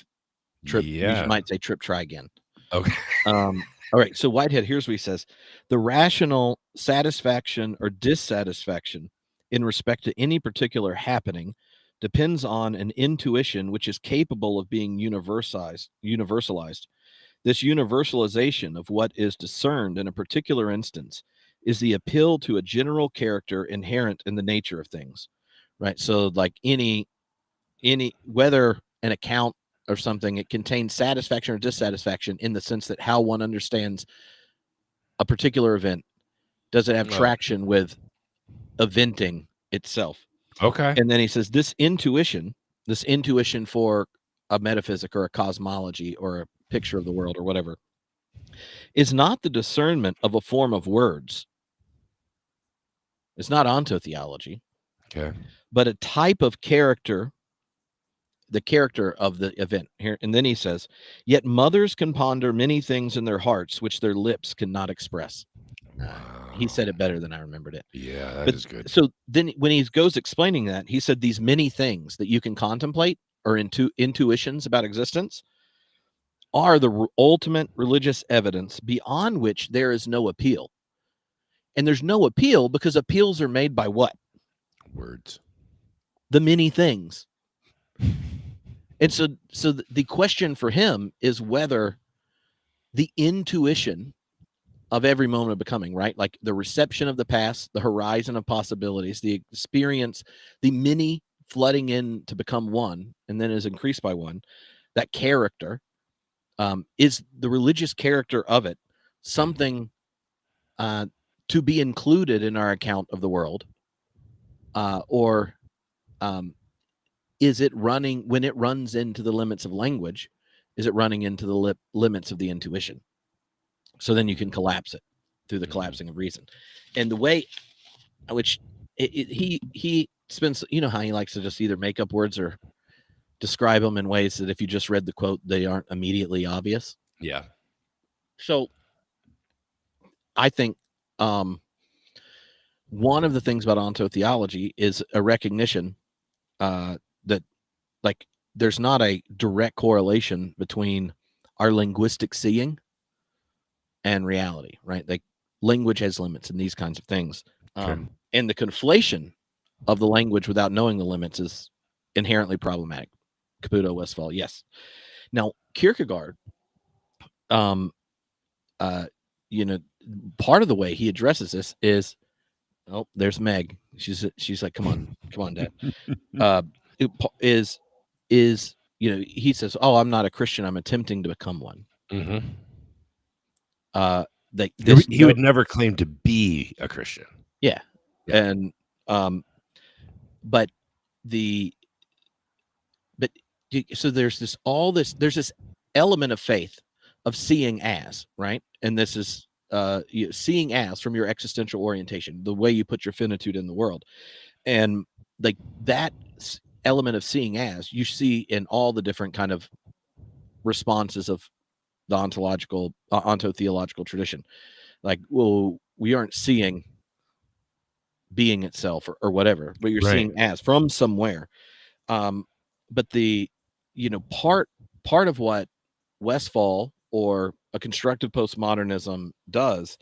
Trip, you might say, Trip, try again. Okay. All right. So Whitehead, here's what he says. The rational satisfaction or dissatisfaction in respect to any particular happening depends on an intuition which is capable of being universalized. This universalization of what is discerned in a particular instance is the appeal to a general character inherent in the nature of things, right? So like any whether an account or something, it contains satisfaction or dissatisfaction in the sense that how one understands a particular event. Does it have traction with eventing itself? Okay. And then he says this intuition for a metaphysic or a cosmology or a picture of the world or whatever is not the discernment of a form of words. It's not onto-theology. Okay. But a type of character, the character of the event here. And then he says, yet mothers can ponder many things in their hearts which their lips cannot express. He said it better than I remembered it. Yeah, that is good. So then when he goes explaining that, he said these many things that you can contemplate or intuitions about existence are the ultimate religious evidence beyond which there is no appeal. And there's no appeal because appeals are made by what? Words. The many things. And so the question for him is whether the intuition of every moment of becoming, right? Like the reception of the past, the horizon of possibilities, the experience, the many flooding in to become one, and then is increased by one, that character, is the religious character of it something to be included in our account of the world, or is it running, when it runs into the limits of language, is it running into the limits of the intuition? So then you can collapse it through the collapsing of reason. And the way which he spends, you know how he likes to just either make up words or describe them in ways that if you just read the quote, they aren't immediately obvious. Yeah. So I think one of the things about onto-theology is a recognition that like there's not a direct correlation between our linguistic seeing and reality, right? Like language has limits and these kinds of things. And the conflation of the language without knowing the limits is inherently problematic. Caputo, Westphal. Yes. Now Kierkegaard, you know, part of the way he addresses this is, oh, there's Meg. She's like, come on, Dad. Is you know, he says, oh, I'm not a Christian, I'm attempting to become one. Mm-hmm. He would never claim to be a Christian. Yeah. And so there's this element of faith of seeing as, right? And this is seeing as from your existential orientation, the way you put your finitude in the world. And like that element of seeing as you see in all the different kind of responses of the onto-theological tradition. Like, well, we aren't seeing being itself or whatever, but you're seeing as from somewhere. But the, you know, part of what Westphal or a constructive postmodernism does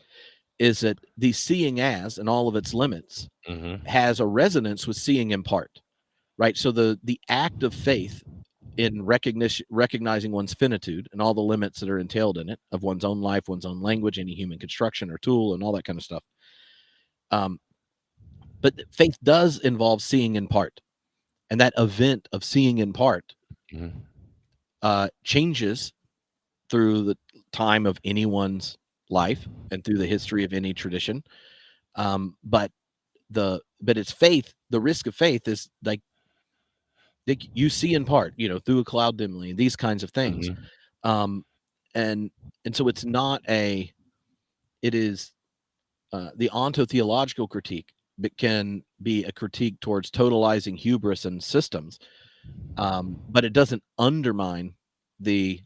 is that the seeing as and all of its limits has a resonance with seeing in part, right? So the act of faith in recognizing one's finitude and all the limits that are entailed in it of one's own life, one's own language, any human construction or tool, and all that kind of stuff. But faith does involve seeing in part, and that event of seeing in part changes through the time of anyone's life and through the history of any tradition. But it's faith. The risk of faith is like you see in part, you know, through a cloud dimly, and these kinds of things. And so it's not it is the onto-theological critique that can be a critique towards totalizing hubris and systems, but it doesn't undermine the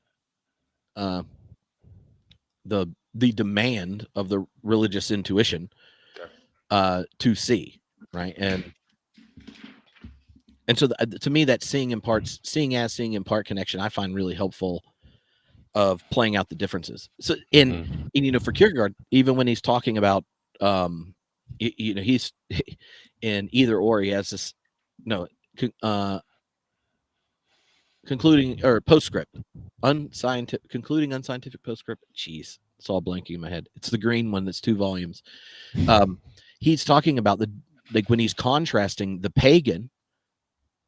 demand of the religious intuition to see, right? And so to me, that seeing in part connection I find really helpful of playing out the differences. So and you know, for Kierkegaard, even when he's talking about you know, he's in either or, he has this concluding or postscript, concluding unscientific postscript. Jeez, it's all blanking in my head. It's the green one that's 2 volumes. He's talking about when he's contrasting the pagan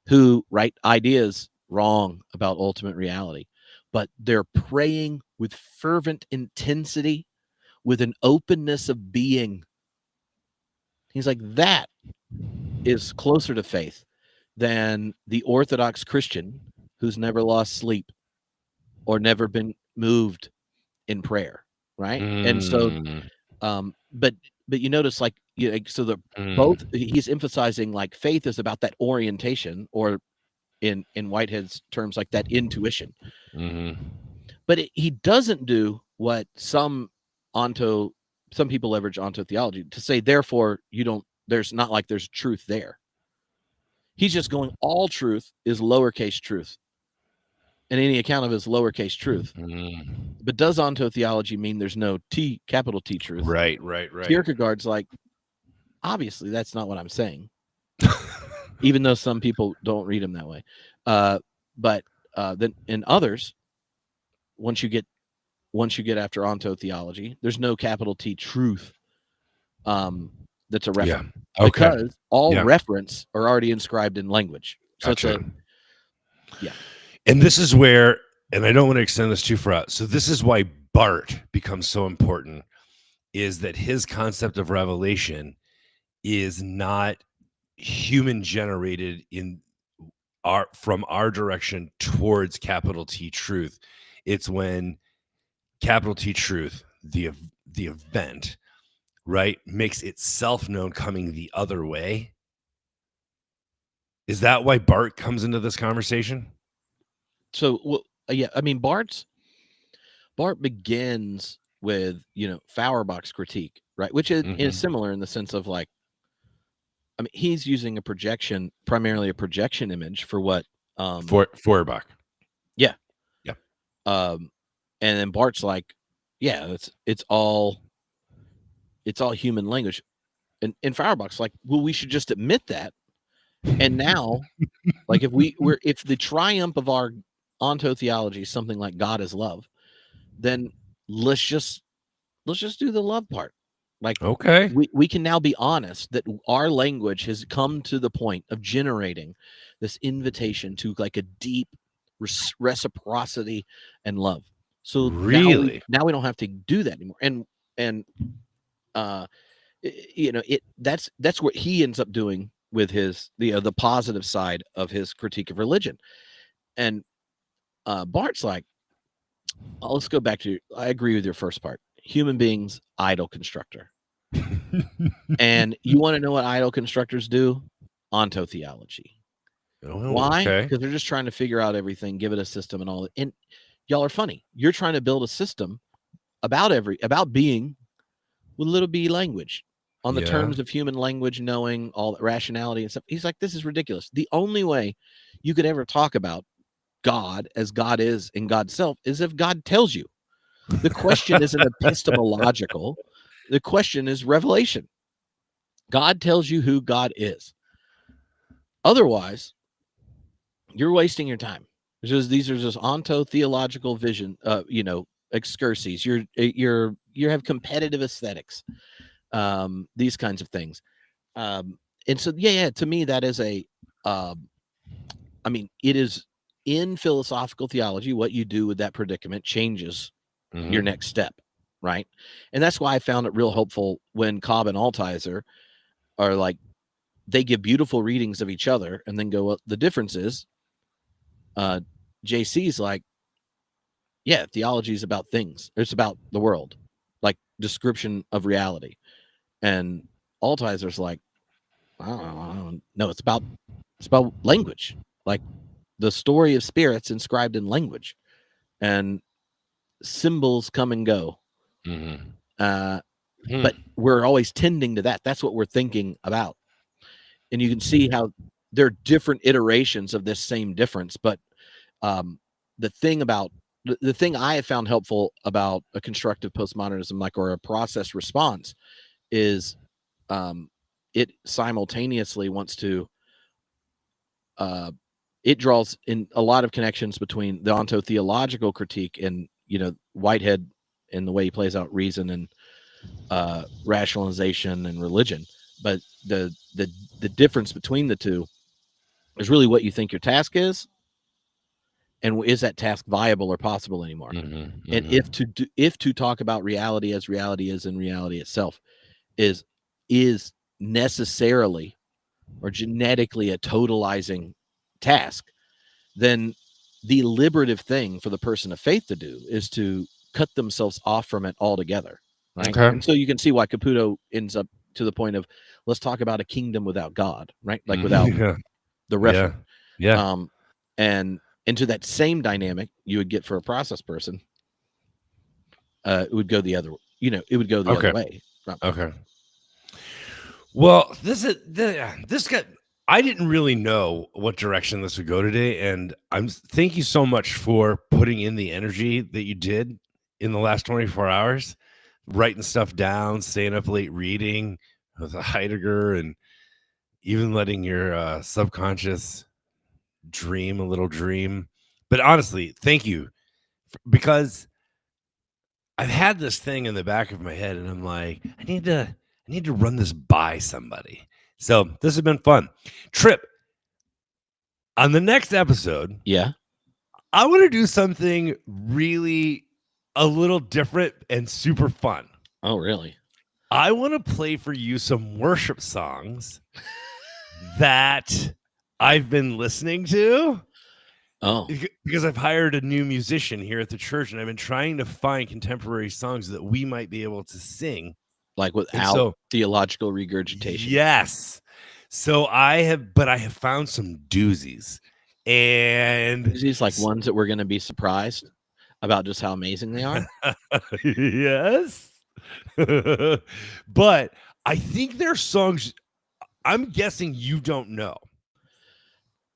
who ideas wrong about ultimate reality, but they're praying with fervent intensity, with an openness of being. He's like, that is closer to faith than the Orthodox Christian who's never lost sleep or never been moved in prayer, right? And so, but you notice, like, you know, so both he's emphasizing like faith is about that orientation, or in Whitehead's terms, like that intuition. But he doesn't do what some people leverage onto theology to say, therefore there's truth there. He's just going, all truth is lowercase truth, and any account of it is lowercase truth. But does onto-theology mean there's no capital T truth? Right. Kierkegaard's like, obviously that's not what I'm saying. Even though some people don't read him that way. But then in others, once you get after onto-theology, there's no capital T truth that's a reference. Yeah. Okay. Because all reference are already inscribed in language. So gotcha. Yeah. And this is where, and I don't want to extend this too far out, so this is why Barth becomes so important, is that his concept of revelation is not human generated from our direction towards capital T truth. It's when capital T truth, the event, right, makes itself known coming the other way. Is that why Barth comes into this conversation? So, well, yeah, I mean, Barth begins with, you know, Feuerbach's critique, right? Which is similar in the sense of, like, I mean, he's using primarily a projection image for what Feuerbach. Yeah. And then Barth's like, yeah, it's all human language. And Feuerbach's like, well, we should just admit that And now, like if if the triumph of our onto-theology is something like God is love, then let's just do the love part. Like, okay, we can now be honest that our language has come to the point of generating this invitation to like a deep reciprocity and love. So really, now we don't have to do that anymore. And that's what he ends up doing with his the positive side of his critique of religion. And Bart's like, let's go back to, I agree with your first part. Human beings, idol constructor. And you want to know what idol constructors do? Onto-theology. Why? okay, Because they're just trying to figure out everything, give it a system and all. And y'all are funny. You're trying to build a system about being with little b language on the terms of human language, knowing all that rationality and stuff. He's like, this is ridiculous. The only way you could ever talk about God as God is in God's self is if God tells you. The question isn't epistemological. The question is revelation. God tells you who God is. Otherwise, you're wasting your time. These are just onto-theological vision, excursies. You have competitive aesthetics, these kinds of things. And so, to me, that is it is in philosophical theology. What you do with that predicament changes your next step, right? And that's why I found it real helpful when Cobb and Altizer are like, they give beautiful readings of each other and then go, well, the difference is JC's like, yeah, theology is about things. It's about the world, like description of reality. And Altizer's like, I don't know. It's about language, like the story of spirits inscribed in language, and symbols come and go. But we're always tending to that. That's what we're thinking about. And you can see how there are different iterations of this same difference. But the thing I have found helpful about a constructive postmodernism, like, or a process response, is it simultaneously wants to it draws in a lot of connections between the onto-theological critique and Whitehead and the way he plays out reason and rationalization and religion. But the difference between the two is really what you think your task is, and is that task viable or possible anymore? And if to talk about reality as reality is in reality itself is necessarily or genetically a totalizing task, then the liberative thing for the person of faith to do is to cut themselves off from it altogether, right? Okay. And so you can see why Caputo ends up to the point of, let's talk about a kingdom without God, right? Like without the referent. And into that same dynamic you would get for a process person, it would go the other, other way. Okay. Well, this got, I didn't really know what direction this would go today, and thank you so much for putting in the energy that you did in the last 24 hours, writing stuff down, staying up late reading with Heidegger, and even letting your subconscious dream a little dream. But honestly, thank you, because I've had this thing in the back of my head, and I'm like, I need to run this by somebody. So this has been fun. Trip, on the next episode, I want to do something really a little different and super fun. Oh, really? I want to play for you some worship songs that I've been listening to. Oh, because I've hired a new musician here at the church, and I've been trying to find contemporary songs that we might be able to sing, like without theological regurgitation. Yes. So I have found some doozies, and doozies, like ones that we're going to be surprised about just how amazing they are. Yes. But I think they're songs I'm guessing you don't know.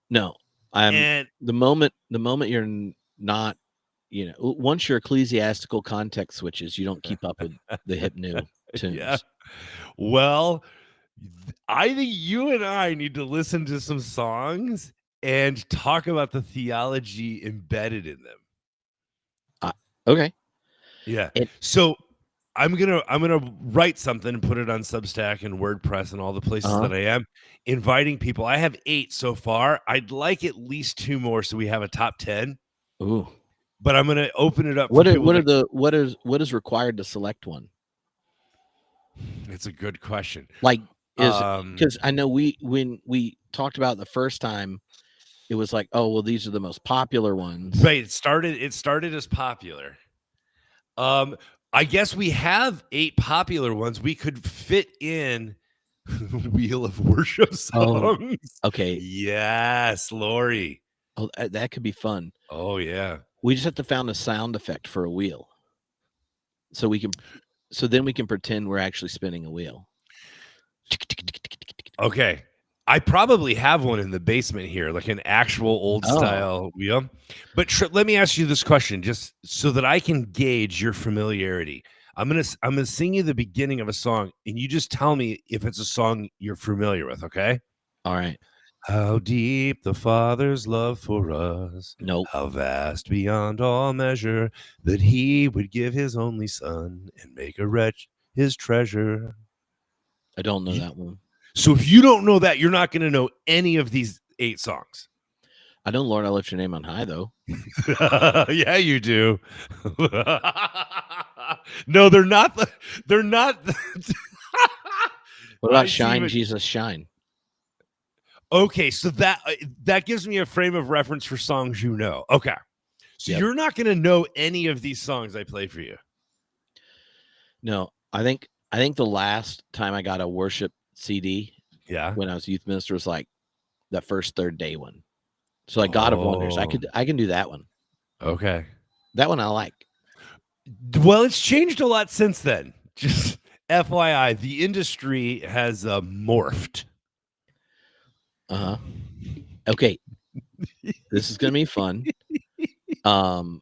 No. The moment you're not, once your ecclesiastical context switches, you don't keep up with the hip new tunes. Yeah. Well, I think you and I need to listen to some songs and talk about the theology embedded in them. Okay. Yeah. So I'm gonna write something and put it on Substack and WordPress and all the places that I am, inviting people. I have 8 so far. I'd like at least 2 more so we have a top 10. Ooh. But I'm gonna open it up for What people. what is required to select one? It's a good question. Like, because I know when we talked about it the first time, it was like, oh well, these are the most popular ones. Right. It started as popular. I guess we have 8 popular ones. We could fit in Wheel of Worship songs. Okay. Yes, Lori. Oh, that could be fun. Oh yeah. We just have to find a sound effect for a wheel, so then we can pretend we're actually spinning a wheel. Okay. I probably have one in the basement here, like an actual old style wheel. But let me ask you this question, just so that I can gauge your familiarity. I'm gonna sing you the beginning of a song, and you just tell me if it's a song you're familiar with. Okay. All right. How deep the Father's love for us. Nope. How vast beyond all measure that he would give his only son and make a wretch his treasure. I don't know that one. So if you don't know that, you're not going to know any of these 8 songs. I know Lord, I lift your name on high, though. Yeah, you do. No, they're not. They're not. What about Shine, Jesus, Shine? Okay, so that gives me a frame of reference for songs you know. Okay. So you're not going to know any of these songs I play for you. No, I think the last time I got a worship CD, when I was youth minister, was like the first Third Day one. So like God of Wonders, I can do that one. Okay. That one I like. Well, it's changed a lot since then. Just FYI, the industry has morphed. Okay. This is going to be fun. So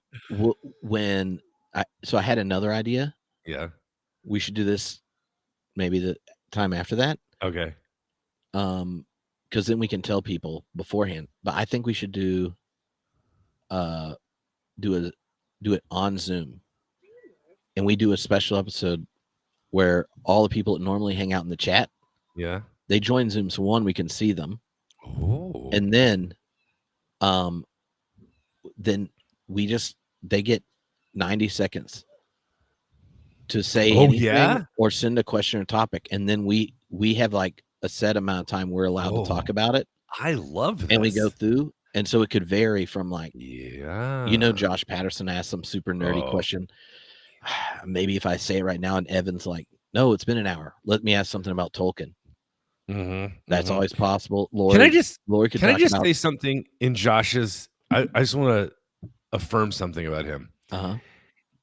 I had another idea. Yeah. We should do this maybe the time after that. Okay. Because then we can tell people beforehand. But I think we should do it on Zoom. And we do a special episode where all the people that normally hang out in the chat, they join Zoom. So one, we can see them. Oh. And then they get 90 seconds to say anything or send a question or topic. And then we have like a set amount of time we're allowed to talk about it. I love this. And we go through. And so it could vary from like, Josh Patterson asked some super nerdy question. Maybe if I say it right now and Evan's like, no, it's been an hour. Let me ask something about Tolkien. That's always possible. Lori, can I just say something in Josh's? I just want to affirm something about him.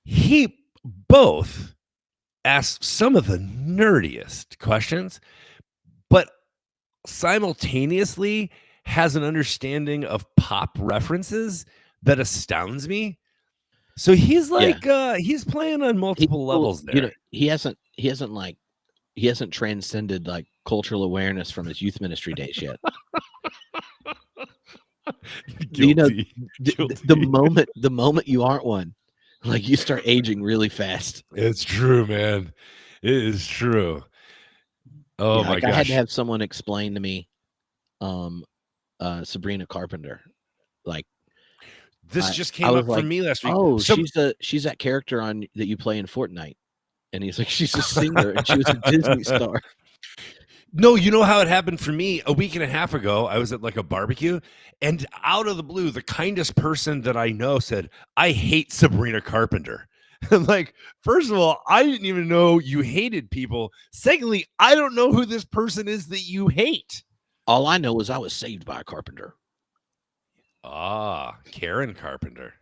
He both asked some of the nerdiest questions, but simultaneously has an understanding of pop references that astounds me. So he's like he's playing on multiple levels there. He hasn't transcended like cultural awareness from his youth ministry days yet. Guilty. The moment you aren't one, like you start aging really fast. It's true, man. It is true. Oh my gosh. I had to have someone explain to me Sabrina Carpenter. Like this just came up for me last week. Oh, she's that character that you play in Fortnite. And he's like, she's a singer and she was a Disney star. No, you know how it happened for me a week and a half ago. I was at like a barbecue, and out of the blue, the kindest person that I know said, I hate Sabrina Carpenter. I'm like, first of all, I didn't even know you hated people. Secondly, I don't know who this person is that you hate. All I know is I was saved by a carpenter. Karen Carpenter.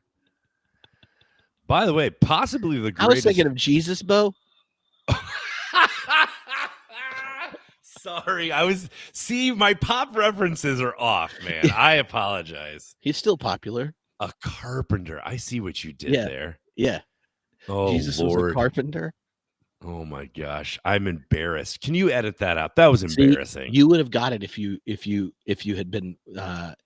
By the way, possibly the greatest. I was thinking of Jesus, Bo. Sorry, my pop references are off, man. I apologize. He's still popular. A carpenter. I see what you did there. Yeah. Oh, Jesus Lord. was a carpenter. Oh my gosh, I'm embarrassed. Can you edit that out? That was embarrassing. You would have got it if you had been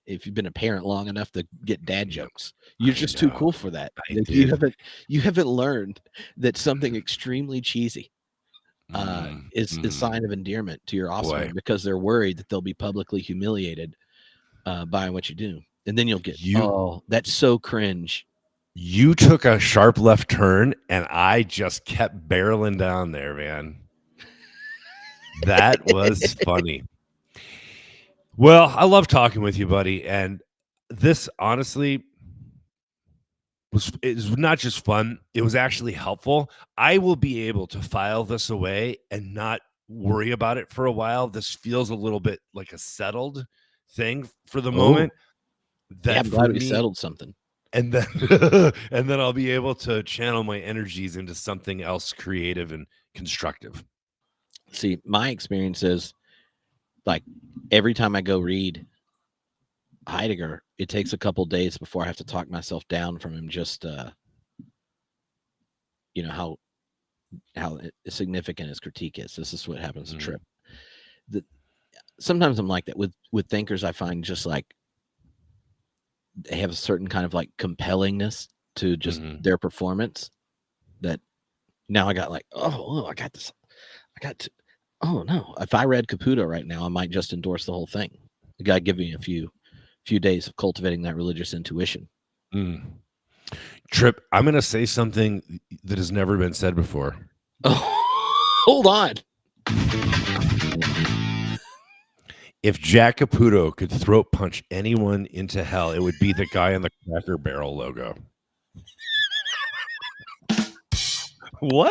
if you've been a parent long enough to get dad jokes. You're just too cool for that. I did. You haven't learned that something extremely cheesy is a sign of endearment to your offspring because they're worried that they'll be publicly humiliated by what you do. And then you'll get, oh, that's so cringe. You took a sharp left turn and I just kept barreling down there, man. That was funny. Well, I love talking with you, buddy. And this honestly was not just fun. It was actually helpful. I will be able to file this away and not worry about it for a while. This feels a little bit like a settled thing for the moment. I'm glad we settled something. And then and then I'll be able to channel my energies into something else creative and constructive. See, my experience is like every time I go read Heidegger, it takes a couple days before I have to talk myself down from him. Just you know how significant his critique is. This is what happens to Tripp. Sometimes I'm like that with thinkers. I find just like they have a certain kind of like compellingness to just their performance that now I got like, oh, I got this. I got to, oh no. If I read Caputo right now, I might just endorse the whole thing. The guy give me a few days of cultivating that religious intuition. Tripp, I'm going to say something that has never been said before. Oh, hold on. If Jack Caputo could throat punch anyone into hell, it would be the guy on the Cracker Barrel logo. What?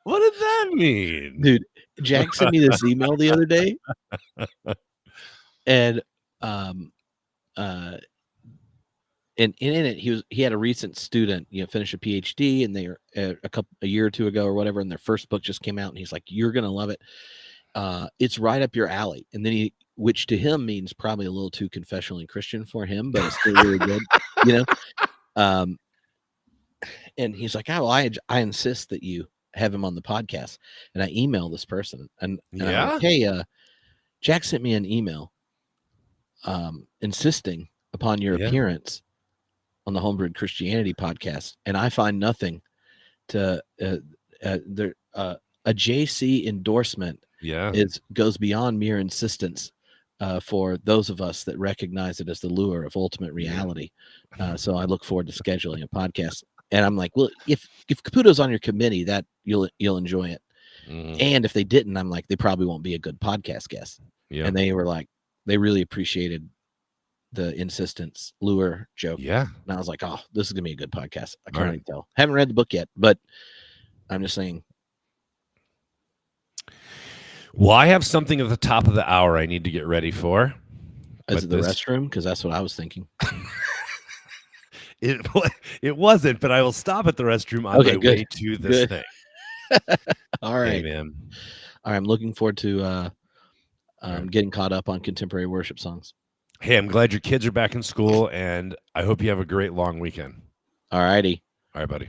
What did that mean? Dude, Jack sent me this email the other day. And in it he had a recent student, finish a PhD, and they were a year or two ago or whatever, and their first book just came out, and he's like, you're gonna love it. It's right up your alley. And then which to him means probably a little too confessionally Christian for him, but it's still really good, and he's like, oh, I insist that you have him on the podcast. And I email this person and I'm like, hey, Jack sent me an email insisting upon your appearance on the Homebrewed Christianity podcast, and I find nothing to a JC endorsement goes beyond mere insistence for those of us that recognize it as the lure of ultimate reality. So I look forward to scheduling a podcast. And I'm like, well, if Caputo's on your committee, that you'll enjoy it. And if they didn't, I'm like, they probably won't be a good podcast guest. And they were like, they really appreciated the insistence lure joke. And I was like, oh, this is gonna be a good podcast. I can't really tell. Haven't read the book yet, but I'm just saying. Well, I have something at the top of the hour I need to get ready for. Is it the restroom? Because that's what I was thinking. It wasn't, but I will stop at the restroom on my way to this thing. All right, hey, man. All right, I'm looking forward to getting caught up on contemporary worship songs. Hey, I'm glad your kids are back in school, and I hope you have a great long weekend. All righty. All right, buddy.